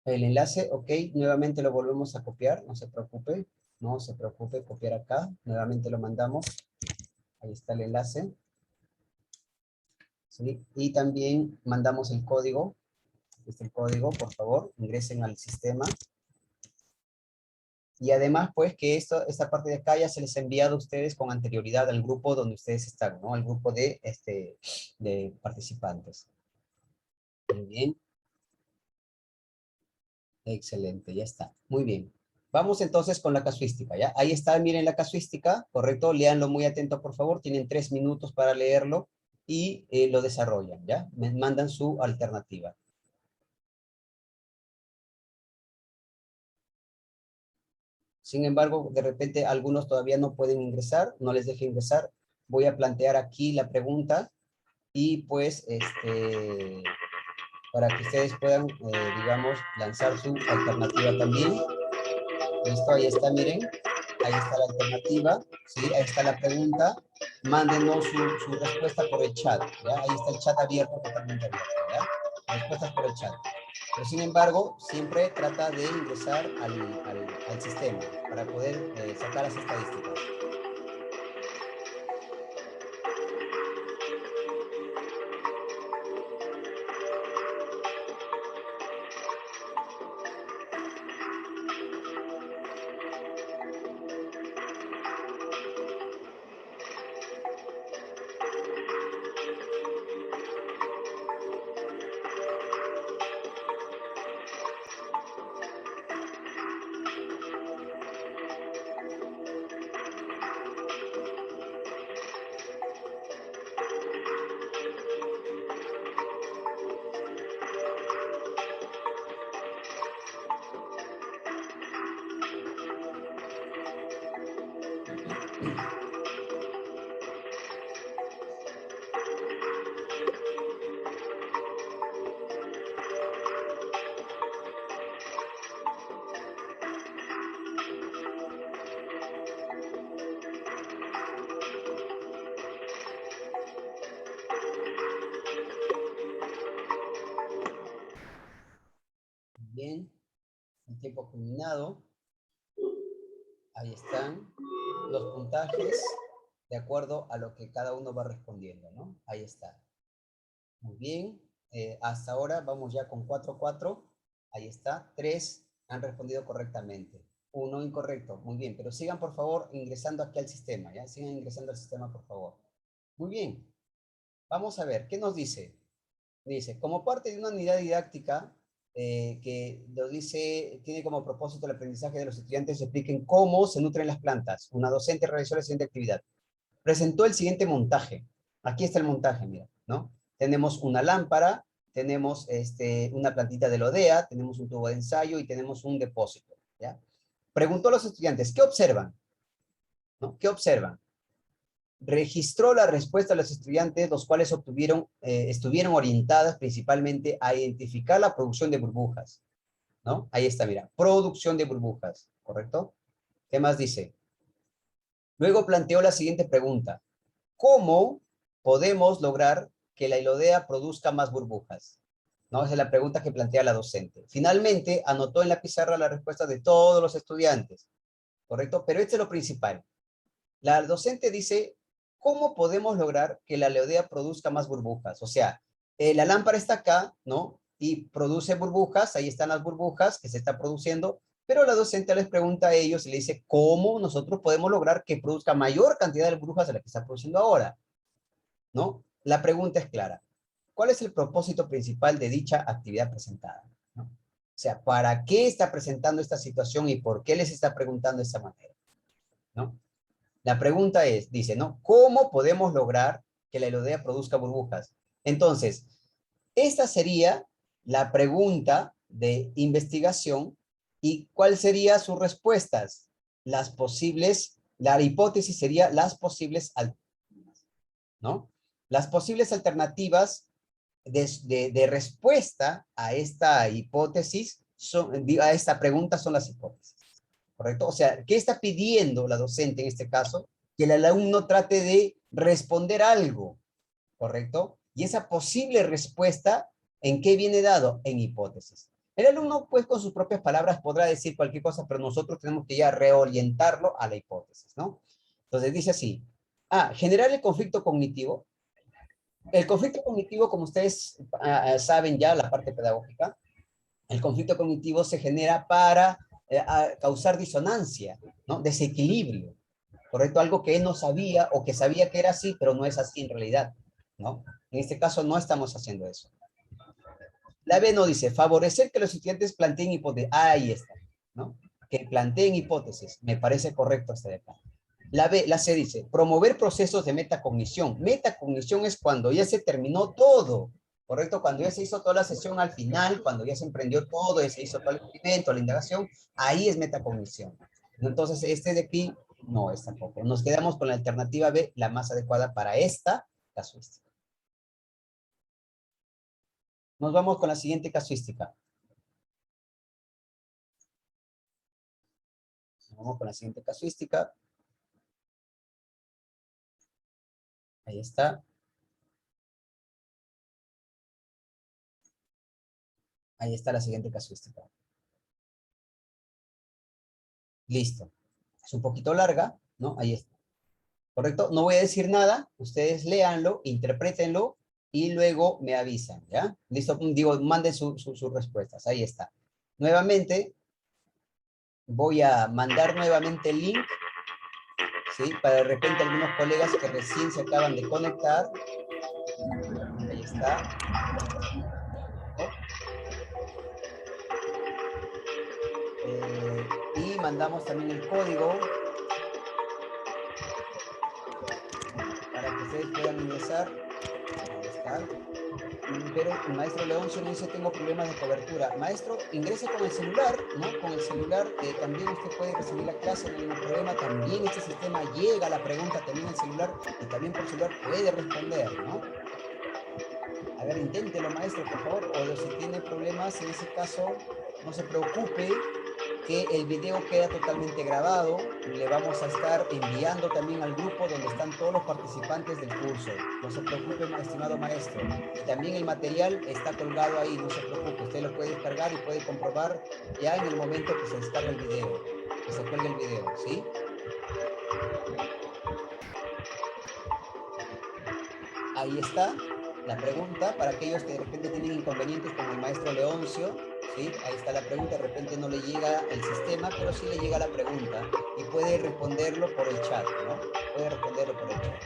El enlace, ok, nuevamente lo volvemos a copiar, no se preocupe. No se preocupe, copiar acá. Nuevamente lo mandamos. Ahí está el enlace. ¿Sí? Y también mandamos el código. Este es el código, por favor, ingresen al sistema. Y además, pues, que esta parte de acá ya se les ha enviado a ustedes con anterioridad al grupo donde ustedes están, ¿no? Al grupo de participantes. Muy bien. Excelente, ya está. Muy bien. Vamos entonces con la casuística, ¿ya? Ahí está, miren la casuística, ¿correcto? Léanlo muy atento, por favor. Tienen 3 minutos para leerlo y lo desarrollan, ¿ya? Me mandan su alternativa. Sin embargo, de repente algunos todavía no pueden ingresar, no les deje ingresar. Voy a plantear aquí la pregunta y pues, para que ustedes puedan, digamos, lanzar su alternativa también. Listo, ahí está, miren. Ahí está la alternativa, ¿sí? Ahí está la pregunta. Mándenos su respuesta por el chat, ¿ya? Ahí está el chat abierto, totalmente abierto, ¿ya? Respuestas por el chat. Pero sin embargo, siempre trata de ingresar al sistema para poder sacar las estadísticas. Bien, el tiempo culminado. Ahí están los puntajes. de acuerdo a lo que cada uno va respondiendo, ¿no? Ahí está. Muy bien. Hasta ahora vamos ya con 4-4. Ahí está. 3 han respondido correctamente. 1 incorrecto. Muy bien. Pero sigan, por favor, ingresando aquí al sistema, ¿ya? Sigan ingresando al sistema, por favor. Muy bien. Vamos a ver. ¿Qué nos dice? Dice, como parte de una unidad didáctica que lo dice, tiene como propósito el aprendizaje de los estudiantes, se expliquen cómo se nutren las plantas. Una docente realizó la siguiente actividad. Presentó el siguiente montaje. Aquí está el montaje, mira, ¿no? Tenemos una lámpara, tenemos una plantita de lodea, tenemos un tubo de ensayo y tenemos un depósito, ¿ya? Preguntó a los estudiantes, ¿qué observan? ¿No? ¿Qué observan? Registró la respuesta de los estudiantes, los cuales estuvieron orientadas principalmente a identificar la producción de burbujas, ¿no? Ahí está, mira, producción de burbujas, ¿correcto? ¿Qué más dice? Luego planteó la siguiente pregunta. ¿Cómo podemos lograr que la hilodea produzca más burbujas? ¿No? Esa es la pregunta que plantea la docente. Finalmente, anotó en la pizarra la respuesta de todos los estudiantes, ¿correcto? Pero este es lo principal. La docente dice, ¿cómo podemos lograr que la hilodea produzca más burbujas? O sea, la lámpara está acá, ¿no? Y produce burbujas, ahí están las burbujas que se están produciendo, pero la docente les pregunta a ellos y le dice, ¿cómo nosotros podemos lograr que produzca mayor cantidad de burbujas de la que está produciendo ahora? ¿No? La pregunta es clara. ¿Cuál es el propósito principal de dicha actividad presentada? ¿No? O sea, ¿para qué está presentando esta situación y por qué les está preguntando de esta manera? ¿No? La pregunta es, dice, ¿no? ¿Cómo podemos lograr que la elodea produzca burbujas? Entonces, esta sería la pregunta de investigación y ¿cuál sería sus respuestas? Las posibles, la hipótesis sería las posibles alternativas, ¿no? Las posibles alternativas de respuesta a esta hipótesis, a esta pregunta son las hipótesis, ¿correcto? O sea, ¿qué está pidiendo la docente en este caso? Que el alumno trate de responder algo, ¿correcto? Y esa posible respuesta, ¿en qué viene dado? En hipótesis. El alumno, pues, con sus propias palabras podrá decir cualquier cosa, pero nosotros tenemos que ya reorientarlo a la hipótesis, ¿no? Entonces dice así, generar el conflicto cognitivo. El conflicto cognitivo, como ustedes saben ya, la parte pedagógica, el conflicto cognitivo se genera para causar disonancia, ¿no? Desequilibrio, ¿correcto? Algo que él no sabía o que sabía que era así, pero no es así en realidad, ¿no? En este caso no estamos haciendo eso. La B no dice, favorecer que los estudiantes planteen hipótesis. Ahí está, ¿no? Que planteen hipótesis. Me parece correcto hasta de acá. La C dice, promover procesos de metacognición. Metacognición es cuando ya se terminó todo, ¿correcto? Cuando ya se hizo toda la sesión al final, cuando ya se emprendió todo, ya se hizo todo el experimento, la indagación, ahí es metacognición. Entonces, este de aquí no es tampoco. Nos quedamos con la alternativa B, la más adecuada para esta casuística. Nos vamos con la siguiente casuística. Vamos con la siguiente casuística. Ahí está. Ahí está la siguiente casuística. Listo. Es un poquito larga, ¿no? Ahí está. ¿Correcto? No voy a decir nada. Ustedes léanlo, interprétenlo y luego me avisan, ¿ya? Listo. Digo, manden sus respuestas. Ahí está. Nuevamente, voy a mandar nuevamente el link, ¿sí? Para de repente algunos colegas que recién se acaban de conectar. Ahí está. Y mandamos también el código para que ustedes puedan ingresar. Ahí está. Pero el maestro Leoncio no dice tengo problemas de cobertura. Maestro, ingrese con el celular, ¿no? Con el celular también usted puede recibir la clase, no hay ningún problema. También este sistema llega a la pregunta también en el celular y también por celular puede responder, ¿no? A ver, inténtelo, maestro, por favor. O si tiene problemas, en ese caso, no se preocupe, que el video queda totalmente grabado. Le vamos a estar enviando también al grupo donde están todos los participantes del curso. No se preocupe, estimado maestro. Y también el material está colgado ahí, no se preocupe. Usted lo puede descargar y puede comprobar ya en el momento que se descarga el video, que se cuelgue el video, ¿sí? Ahí está la pregunta para aquellos que de repente tienen inconvenientes como el maestro Leoncio, ¿sí? Ahí está la pregunta, de repente no le llega el sistema, pero sí le llega la pregunta y puede responderlo por el chat, ¿no? Puede responderlo por el chat.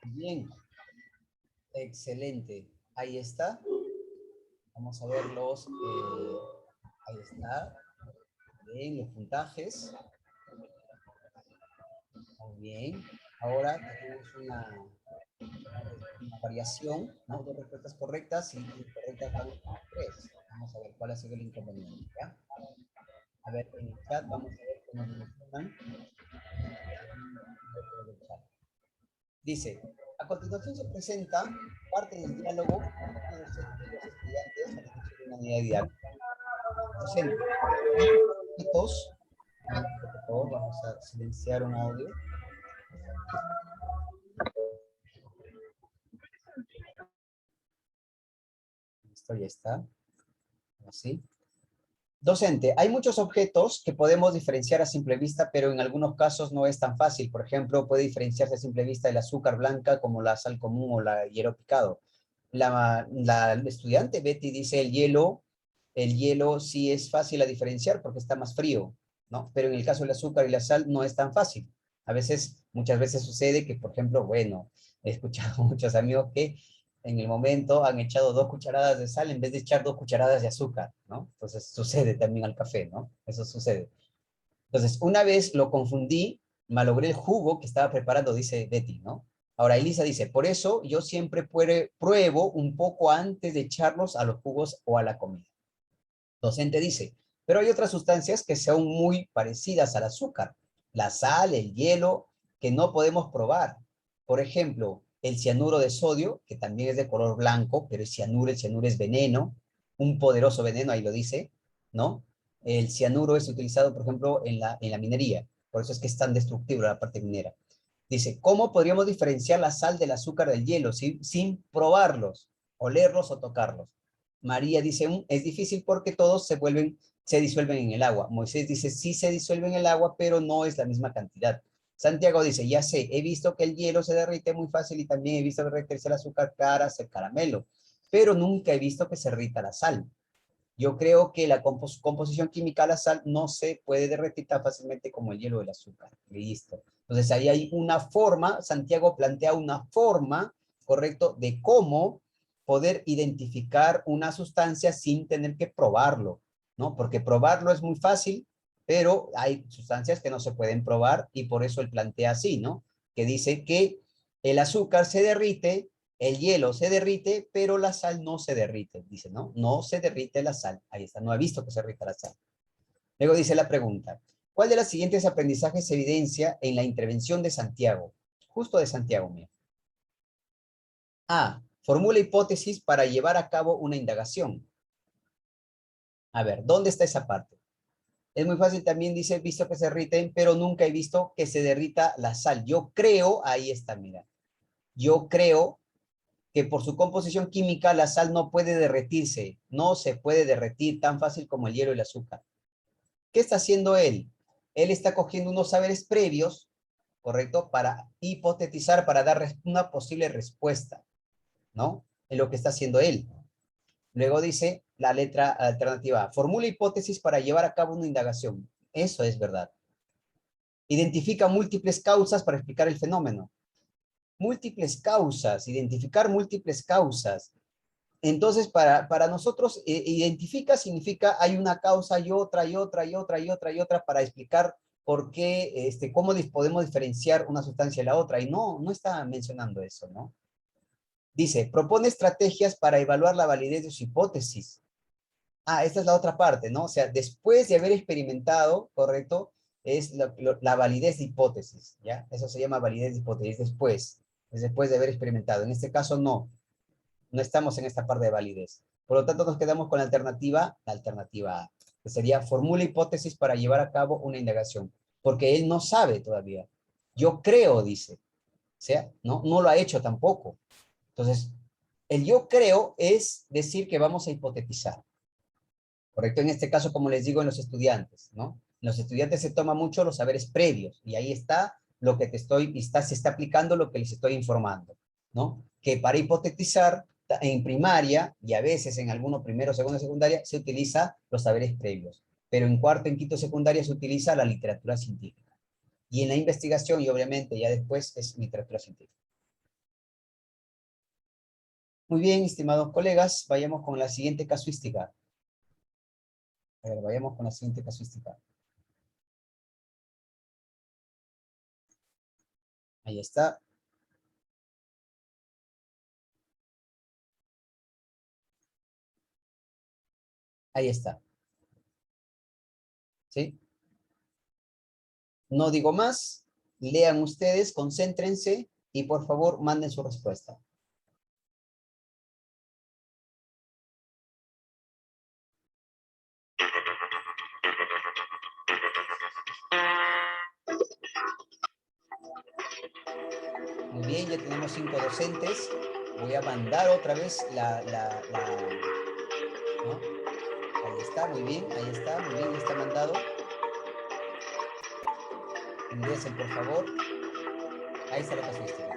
Bien, excelente. Ahí está. Vamos a ver ahí está. Bien, los puntajes. Muy bien. Ahora tenemos una variación, ¿no? Dos respuestas correctas y incorrectas van a tres. Vamos a ver cuál ha sido el inconveniente, ¿ya? A ver, en el chat vamos a ver cómo nos mencionan. Dice, a continuación se presenta parte del diálogo entre los docentes y los estudiantes a la de una unidad didáctica. Docente, todos, por favor, vamos a silenciar un audio. Esto ya está. Así. Docente, hay muchos objetos que podemos diferenciar a simple vista, pero en algunos casos no es tan fácil. Por ejemplo, puede diferenciarse a simple vista el azúcar blanca como la sal común o la hierro picado. La estudiante Betty dice el hielo sí es fácil a diferenciar porque está más frío, ¿no? Pero en el caso del azúcar y la sal no es tan fácil. Muchas veces sucede que, por ejemplo, bueno, he escuchado a muchos amigos que en el momento han echado 2 cucharadas de sal en vez de echar 2 cucharadas de azúcar, ¿no? Entonces sucede también al café, ¿no? Eso sucede. Entonces, una vez lo confundí, malogré el jugo que estaba preparando, dice Betty, ¿no? Ahora, Elisa dice, por eso yo siempre pruebo un poco antes de echarlos a los jugos o a la comida. Docente dice, pero hay otras sustancias que son muy parecidas al azúcar, la sal, el hielo, que no podemos probar. Por ejemplo, el cianuro de sodio, que también es de color blanco, pero el cianuro es veneno, un poderoso veneno, ahí lo dice, ¿no? El cianuro es utilizado, por ejemplo, en la minería, por eso es que es tan destructivo la parte minera. Dice, ¿cómo podríamos diferenciar la sal del azúcar del hielo sin probarlos, olerlos o tocarlos? María dice, es difícil porque todos se disuelven en el agua. Moisés dice, sí se disuelve en el agua, pero no es la misma cantidad. Santiago dice, ya sé, he visto que el hielo se derrite muy fácil y también he visto derretirse el azúcar para hacer caramelo, pero nunca he visto que se derrita la sal. Yo creo que la composición química de la sal no se puede derretir tan fácilmente como el hielo del azúcar. Listo. Entonces ahí hay una forma, Santiago plantea una forma, correcto, de cómo poder identificar una sustancia sin tener que probarlo, ¿no? Porque probarlo es muy fácil, pero hay sustancias que no se pueden probar y por eso él plantea así, ¿no? Que dice que el azúcar se derrite, el hielo se derrite, pero la sal no se derrite. Dice, ¿no? No se derrite la sal. Ahí está, no ha visto que se derrita la sal. Luego dice la pregunta, ¿cuál de los siguientes aprendizajes se evidencia en la intervención de Santiago? Justo de Santiago, mira. A, formula hipótesis para llevar a cabo una indagación. A ver, ¿dónde está esa parte? Es muy fácil también, dice, visto que se derriten, pero nunca he visto que se derrita la sal. Yo creo, ahí está, mira. Yo creo que por su composición química la sal no puede derretirse, no se puede derretir tan fácil como el hielo y el azúcar. ¿Qué está haciendo él? Él está cogiendo unos saberes previos, ¿correcto? Para hipotetizar, para dar una posible respuesta, ¿no? En lo que está haciendo él. Luego dice la letra alternativa A, formula hipótesis para llevar a cabo una indagación. Eso es verdad. Identifica múltiples causas para explicar el fenómeno. Múltiples causas, identificar múltiples causas. Entonces, para nosotros, identifica significa hay una causa y otra y otra y otra y otra y otra para explicar por qué, cómo podemos diferenciar una sustancia de la otra. Y no está mencionando eso, ¿no? Dice, propone estrategias para evaluar la validez de su hipótesis. Ah, esta es la otra parte, ¿no? O sea, después de haber experimentado, ¿correcto? Es la validez de hipótesis, ¿ya? Eso se llama validez de hipótesis, es después de haber experimentado. En este caso, no estamos en esta parte de validez. Por lo tanto, nos quedamos con la alternativa A, que sería formula hipótesis para llevar a cabo una indagación, porque él no sabe todavía. Yo creo, dice, o sea, no lo ha hecho tampoco. Entonces, el yo creo es decir que vamos a hipotetizar. ¿Correcto? En este caso, como les digo, en los estudiantes, ¿no? En los estudiantes se toma mucho los saberes previos, y ahí está lo que se está aplicando lo que les estoy informando, ¿no? Que para hipotetizar en primaria, y a veces en alguno primero, segundo, secundaria, se utiliza los saberes previos, pero en cuarto, en quinto, secundaria se utiliza la literatura científica. Y en la investigación, y obviamente ya después, es literatura científica. Muy bien, estimados colegas, vayamos con la siguiente casuística. A ver, vayamos con la siguiente casuística. Ahí está. Ahí está. ¿Sí? No digo más. Lean ustedes, concéntrense y por favor manden su respuesta. Muy bien, ya tenemos 5 docentes. Voy a mandar otra vez ¿no? Ahí está, muy bien, ahí está, muy bien, ya está mandado. Ingresen, por favor. Ahí está la casuística.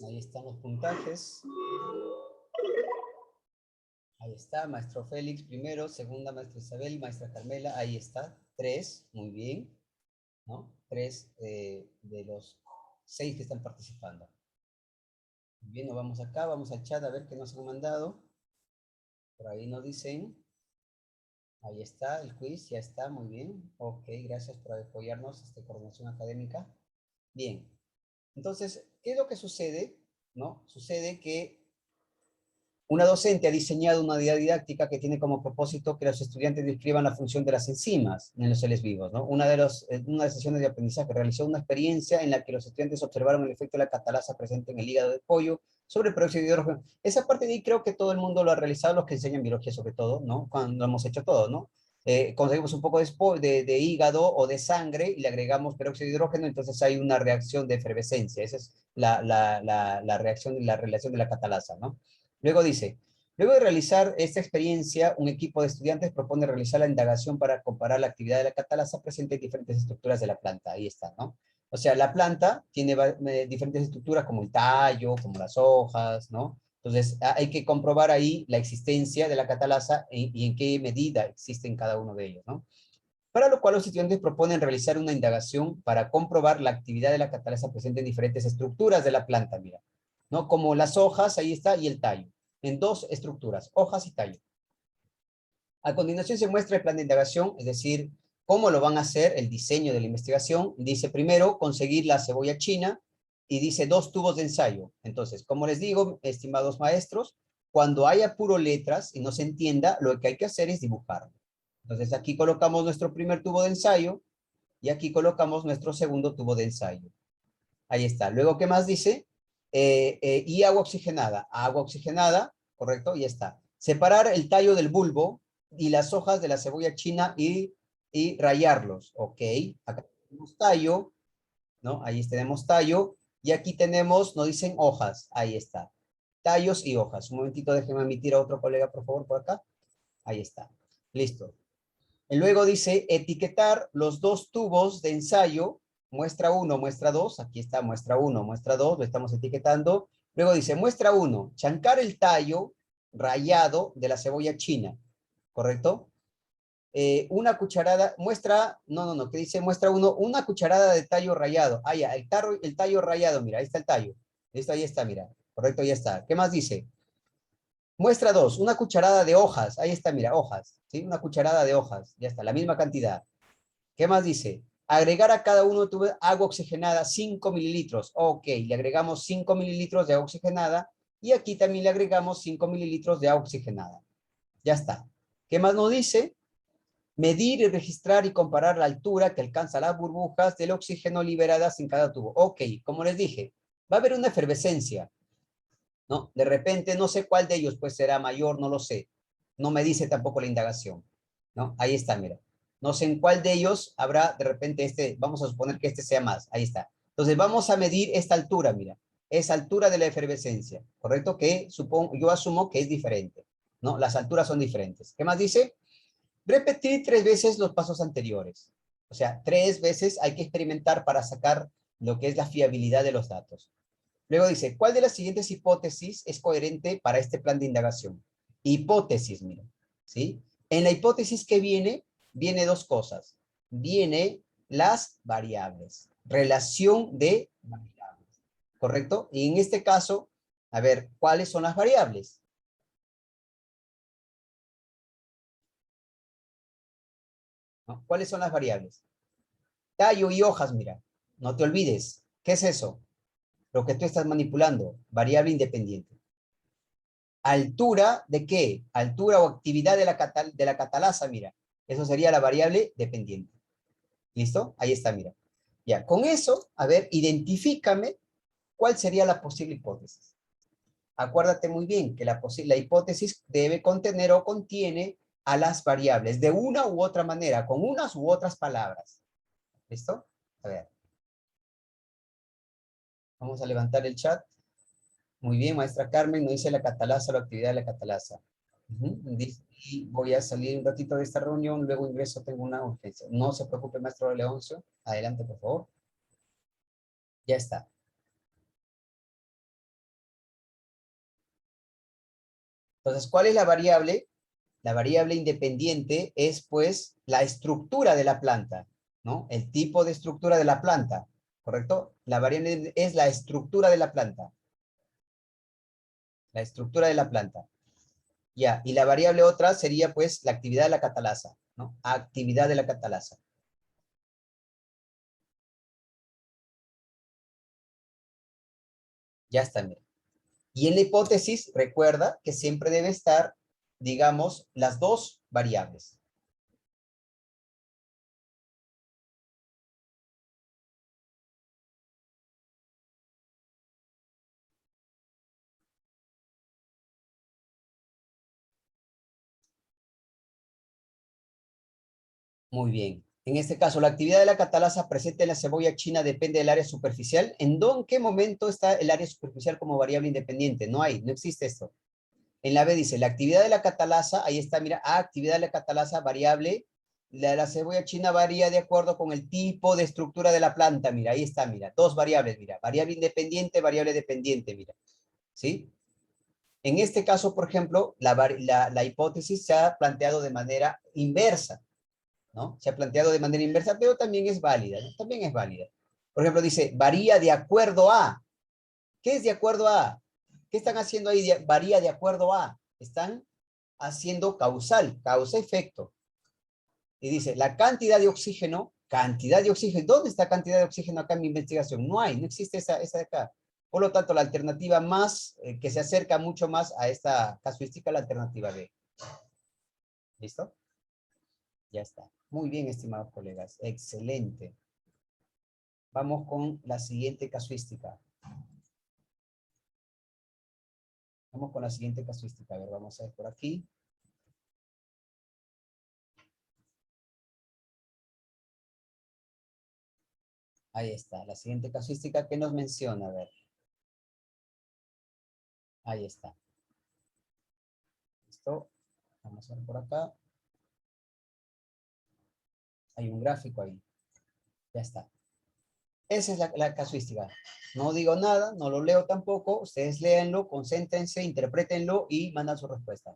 Ahí están los puntajes. Ahí está, maestro Félix primero, segunda maestra Isabel, maestra Carmela, ahí está, 3, muy bien, ¿no? 3 de los 6 que están participando. Muy bien, nos vamos acá, vamos al chat a ver qué nos han mandado. Por ahí nos dicen, ahí está el quiz, ya está, muy bien. Ok, gracias por apoyarnos, coordinación académica. Bien, entonces, ¿qué es lo que sucede? ¿No? Sucede que una docente ha diseñado una guía didáctica que tiene como propósito que los estudiantes describan la función de las enzimas en los seres vivos, ¿no? Una de las sesiones de aprendizaje realizó una experiencia en la que los estudiantes observaron el efecto de la catalasa presente en el hígado de pollo sobre el peróxido de hidrógeno. Esa parte de ahí creo que todo el mundo lo ha realizado, los que enseñan biología sobre todo, ¿no? Cuando lo hemos hecho todo, ¿no? Conseguimos un poco de hígado o de sangre y le agregamos peróxido de hidrógeno, entonces hay una reacción de efervescencia. Esa es la reacción y la relación de la catalasa, ¿no? Luego dice, luego de realizar esta experiencia, un equipo de estudiantes propone realizar la indagación para comparar la actividad de la catalasa presente en diferentes estructuras de la planta. Ahí está, ¿no? O sea, la planta tiene diferentes estructuras como el tallo, como las hojas, ¿no? Entonces, hay que comprobar ahí la existencia de la catalasa y en qué medida existen cada uno de ellos, ¿no? Para lo cual los estudiantes proponen realizar una indagación para comprobar la actividad de la catalasa presente en diferentes estructuras de la planta, mira, ¿no? Como las hojas, ahí está, y el tallo, en dos estructuras, hojas y tallo. A continuación se muestra el plan de indagación, es decir, cómo lo van a hacer, el diseño de la investigación. Dice primero, conseguir la cebolla china, y dice 2 tubos de ensayo. Entonces, como les digo, estimados maestros, cuando haya puro letras y no se entienda, lo que hay que hacer es dibujarlo. Entonces, aquí colocamos nuestro primer tubo de ensayo, y aquí colocamos nuestro segundo tubo de ensayo. Ahí está. Luego, ¿qué más dice? Y agua oxigenada, correcto, y está. Separar el tallo del bulbo y las hojas de la cebolla china y rayarlos, ok. Acá tenemos tallo, ¿no? Ahí tenemos tallo, y aquí tenemos, nos dicen hojas, ahí está. Tallos y hojas. Un momentito, déjenme emitir a otro colega, por favor, por acá. Ahí está. Listo. Y luego dice etiquetar los 2 tubos de ensayo, muestra 1, muestra 2, aquí está muestra 1, muestra 2, lo estamos etiquetando. Luego dice muestra 1, chancar el tallo rallado de la cebolla china, ¿correcto? Una cucharada, muestra, no, ¿qué dice? Muestra 1, una cucharada de tallo rallado. Ah, ya, el tallo rallado, mira, ahí está el tallo. Listo, ahí está, mira, correcto, ya está. ¿Qué más dice? Muestra 2, una cucharada de hojas. Ahí está, mira, hojas. ¿Sí? Una cucharada de hojas. Ya está, la misma cantidad. ¿Qué más dice? Agregar a cada uno de agua oxigenada 5 mililitros. Ok, le agregamos 5 mililitros de agua oxigenada y aquí también le agregamos 5 mililitros de agua oxigenada. Ya está. ¿Qué más nos dice? Medir y registrar y comparar la altura que alcanza las burbujas del oxígeno liberadas en cada tubo. Ok, como les dije, va a haber una efervescencia. ¿No? De repente, no sé cuál de ellos pues será mayor, no lo sé. No me dice tampoco la indagación, ¿no? Ahí está, mira. No sé en cuál de ellos habrá de repente vamos a suponer que este sea más, ahí está. Entonces vamos a medir esta altura, mira, esa altura de la efervescencia, ¿correcto? Que yo asumo que es diferente, ¿no? Las alturas son diferentes. ¿Qué más dice? Repetir 3 veces los pasos anteriores. O sea, 3 veces hay que experimentar para sacar lo que es la fiabilidad de los datos. Luego dice, ¿cuál de las siguientes hipótesis es coherente para este plan de indagación? Hipótesis, mira, ¿sí? En la hipótesis que viene 2 cosas. Viene las variables, relación de variables, ¿correcto? Y en este caso, a ver, ¿cuáles son las variables? ¿No? ¿Cuáles son las variables? Tallo y hojas, mira, no te olvides. ¿Qué es eso? Lo que tú estás manipulando, variable independiente. ¿Altura de qué? Altura o actividad de la catalasa, mira. Eso sería la variable dependiente. ¿Listo? Ahí está, mira. Ya, con eso, a ver, identifícame cuál sería la posible hipótesis. Acuérdate muy bien que la hipótesis debe contener o contiene a las variables de una u otra manera, con unas u otras palabras. ¿Listo? A ver, vamos a levantar el chat. Muy bien, maestra Carmen, nos dice la catalasa, la actividad de la catalasa. Dice, y voy a salir un ratito de esta reunión, luego ingreso, tengo una urgencia. No se preocupe, maestro Leoncio. Adelante, por favor. Ya está. Entonces, ¿cuál es la variable? La variable independiente es, pues, la estructura de la planta, ¿no? El tipo de estructura de la planta, ¿correcto? La variable es la estructura de la planta. La estructura de la planta. Ya, y la variable otra sería, pues, la actividad de la catalasa, ¿no? Actividad de la catalasa. Ya está, mira. Y en la hipótesis, recuerda que siempre debe estar, digamos, las dos variables. Muy bien. En este caso, la actividad de la catalasa presente en la cebolla china depende del área superficial. ¿En qué momento está el área superficial como variable independiente? No hay, no existe esto. En la B dice, la actividad de la catalasa, ahí está, mira, actividad de la catalasa variable. La cebolla china varía de acuerdo con el tipo de estructura de la planta. Mira, ahí está, mira, dos variables, mira, variable independiente, variable dependiente, mira, ¿sí? En este caso, por ejemplo, la hipótesis se ha planteado de manera inversa, ¿no? Se ha planteado de manera inversa, pero también es válida, ¿no? También es válida. Por ejemplo, dice, varía de acuerdo a. ¿Qué es de acuerdo a? ¿Qué están haciendo ahí? Varía de acuerdo a. Están haciendo causal, causa-efecto. Y dice, la cantidad de oxígeno. ¿Dónde está cantidad de oxígeno acá en mi investigación? No hay, no existe esa de acá. Por lo tanto, la alternativa más, que se acerca mucho más a esta casuística, la alternativa B. ¿Listo? Ya está. Muy bien, estimados colegas. Excelente. Vamos con la siguiente casuística. Vamos con la siguiente casuística. A ver, vamos a ver por aquí. Ahí está. La siguiente casuística que nos menciona. A ver. Ahí está. ¿Listo? Vamos a ver por acá. Hay un gráfico ahí. Ya está. Esa es la casuística. No digo nada, no lo leo tampoco. Ustedes léanlo, concéntrense, interprétenlo y mandan su respuesta.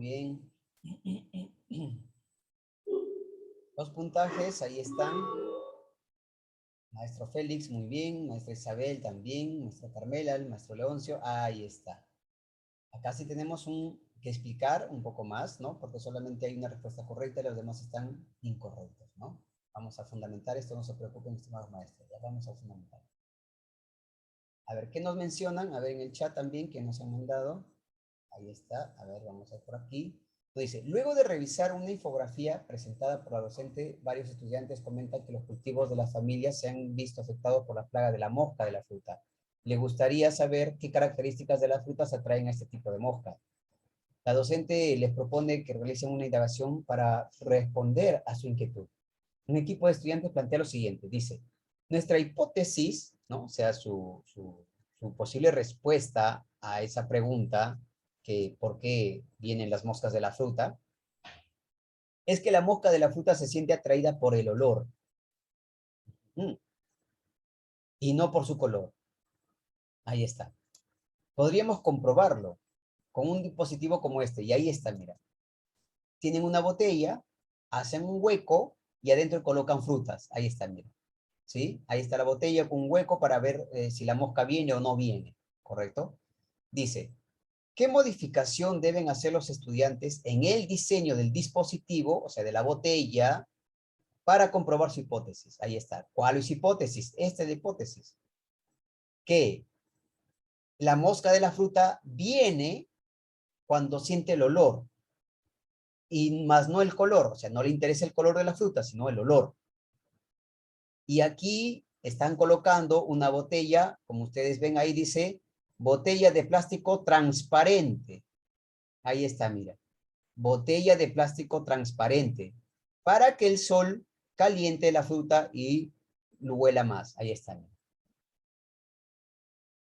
bien. Los puntajes, ahí están. Maestro Félix, muy bien. Maestra Isabel también. Maestra Carmela, el maestro Leoncio, ahí está. Acá sí tenemos que explicar un poco más, ¿no? Porque solamente hay una respuesta correcta y los demás están incorrectos, ¿no? Vamos a fundamentar esto, no se preocupen, estimados maestros. Ya vamos a fundamentar. A ver, ¿qué nos mencionan? A ver, en el chat también, que nos han mandado. Ahí está. A ver, vamos a ver por aquí. Dice, luego de revisar una infografía presentada por la docente, varios estudiantes comentan que los cultivos de las familias se han visto afectados por la plaga de la mosca de la fruta. Le gustaría saber qué características de las frutas atraen a este tipo de mosca. La docente les propone que realicen una indagación para responder a su inquietud. Un equipo de estudiantes plantea lo siguiente, dice, nuestra hipótesis, ¿no? O sea, su posible respuesta a esa pregunta, que por qué vienen las moscas de la fruta, es que la mosca de la fruta se siente atraída por el olor, y no por su color. Ahí está. Podríamos comprobarlo con un dispositivo como este, y ahí está, mira. Tienen una botella, hacen un hueco, y adentro colocan frutas. Ahí está, mira. ¿Sí? Ahí está la botella con un hueco para ver si la mosca viene o no viene, ¿correcto? Dice, ¿qué modificación deben hacer los estudiantes en el diseño del dispositivo, o sea, de la botella, para comprobar su hipótesis? Ahí está. ¿Cuál es su hipótesis? Esta es la hipótesis. Que la mosca de la fruta viene cuando siente el olor, y más no el color, o sea, no le interesa el color de la fruta, sino el olor. Y aquí están colocando una botella, como ustedes ven ahí dice, botella de plástico transparente. Ahí está, mira. Botella de plástico transparente. Para que el sol caliente la fruta y lo huela más. Ahí está, mira.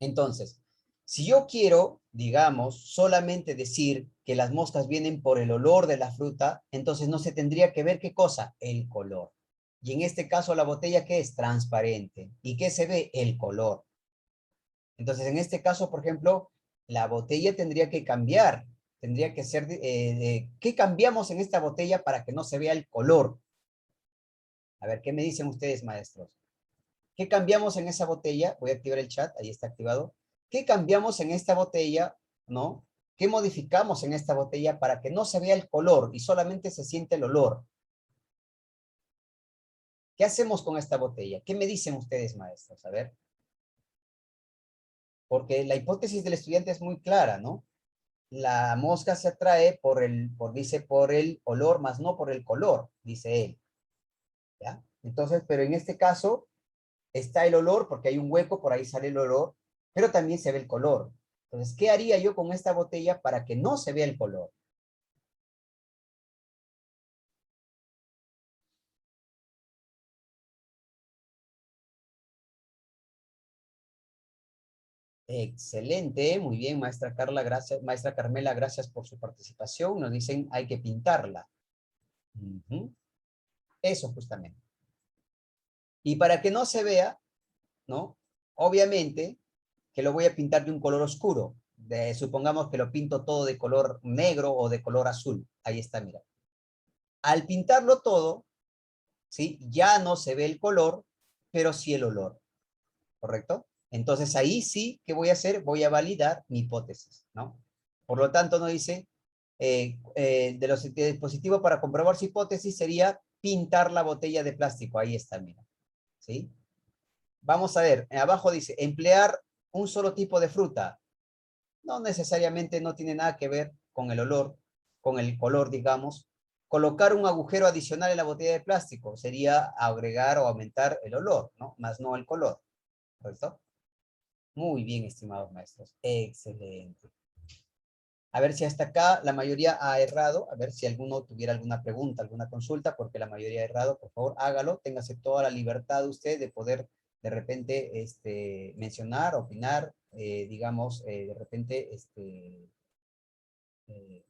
Entonces, si yo quiero, digamos, solamente decir que las moscas vienen por el olor de la fruta, entonces no se tendría que ver qué cosa, el color. Y en este caso la botella, ¿qué es? Transparente. ¿Y qué se ve? El color. Entonces, en este caso, por ejemplo, la botella tendría que cambiar. Tendría que ser, ¿qué cambiamos en esta botella para que no se vea el color? A ver, ¿qué me dicen ustedes, maestros? ¿Qué cambiamos en esa botella? Voy a activar el chat, ahí está activado. ¿Qué cambiamos en esta botella, no? ¿Qué modificamos en esta botella para que no se vea el color y solamente se siente el olor? ¿Qué hacemos con esta botella? ¿Qué me dicen ustedes, maestros? A ver. Porque la hipótesis del estudiante es muy clara, ¿no? La mosca se atrae dice, por el olor, más no por el color, dice él. ¿Ya? Entonces, pero en este caso, está el olor, porque hay un hueco, por ahí sale el olor, pero también se ve el color. Entonces, ¿qué haría yo con esta botella para que no se vea el color? Excelente, muy bien, maestra Carla, gracias, maestra Carmela, gracias por su participación. Nos dicen, hay que pintarla. Ujú. Eso justamente. Y para que no se vea, ¿no? Obviamente que lo voy a pintar de un color oscuro. Supongamos que lo pinto todo de color negro o de color azul. Ahí está, mira. Al pintarlo todo, ¿sí? Ya no se ve el color, pero sí el olor, ¿correcto? Entonces ahí sí, ¿qué voy a hacer? Voy a validar mi hipótesis, ¿no? Por lo tanto, no dice, de los dispositivos para comprobar su hipótesis sería pintar la botella de plástico. Ahí está, mira, ¿sí? Vamos a ver, abajo dice, emplear un solo tipo de fruta. No necesariamente, no tiene nada que ver con el olor, con el color, digamos. Colocar un agujero adicional en la botella de plástico sería agregar o aumentar el olor, ¿no? Más no el color, ¿correcto? Muy bien, estimados maestros. Excelente. A ver si hasta acá la mayoría ha errado. A ver si alguno tuviera alguna pregunta, alguna consulta, porque la mayoría ha errado. Por favor, hágalo. Téngase toda la libertad de usted de poder de repente mencionar, opinar, digamos, de repente eh,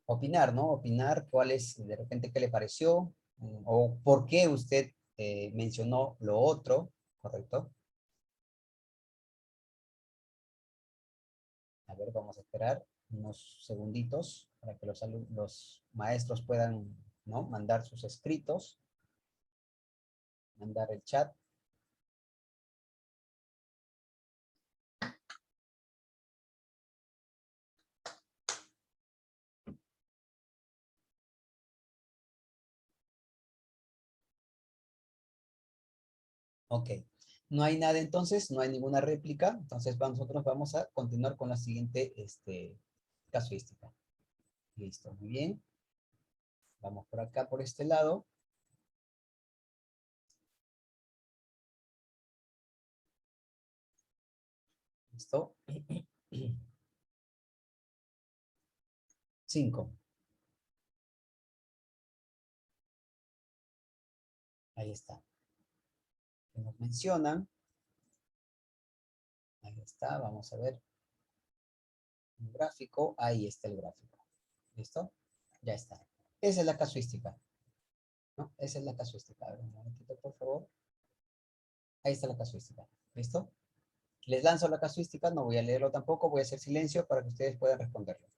opinar, ¿no? Opinar cuál es, de repente, qué le pareció, o por qué usted mencionó lo otro, ¿correcto? A ver, vamos a esperar. unos segunditos para que los maestros puedan, ¿no?, mandar sus escritos, mandar el chat. Ok. No hay nada entonces, no hay ninguna réplica, entonces nosotros vamos a continuar con la siguiente casuística. Listo, muy bien. Vamos por acá, por este lado. Listo. 5. Ahí está. Que nos mencionan. Ahí está, vamos a ver. Un gráfico, ahí está el gráfico. ¿Listo? Ya está. Esa es la casuística, ¿no? Esa es la casuística. A ver, un momentito, por favor. Ahí está la casuística. ¿Listo? Les lanzo la casuística, no voy a leerlo tampoco, voy a hacer silencio para que ustedes puedan responderlo.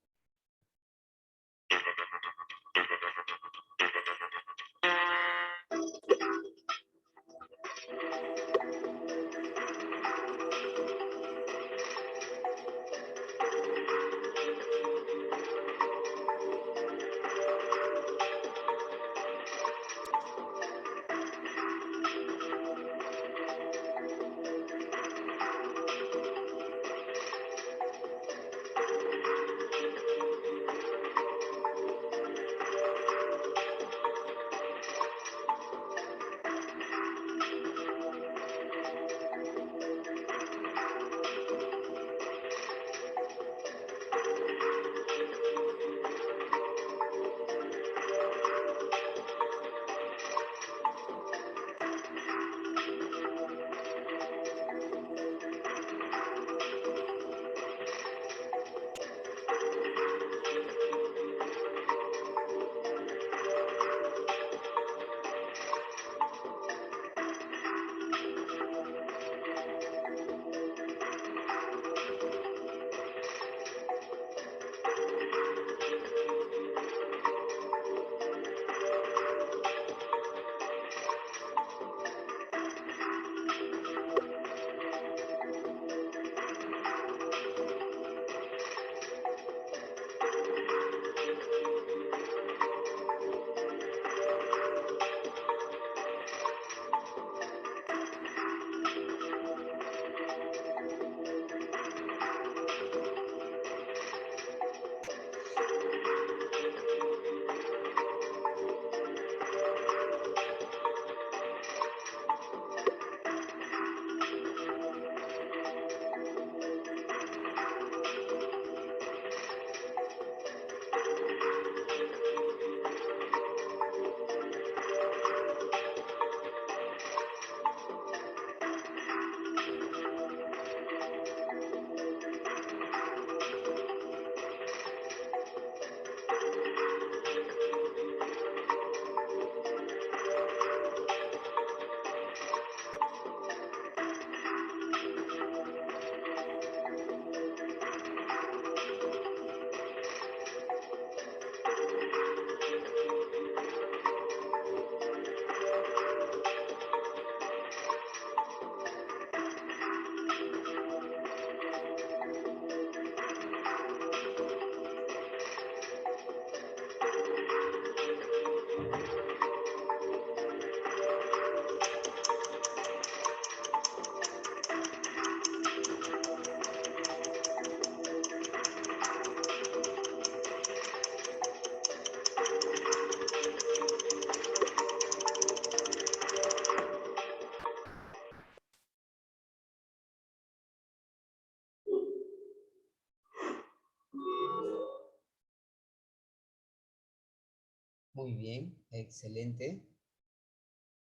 Muy bien, excelente.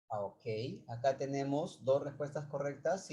Ok, acá tenemos 2 respuestas correctas.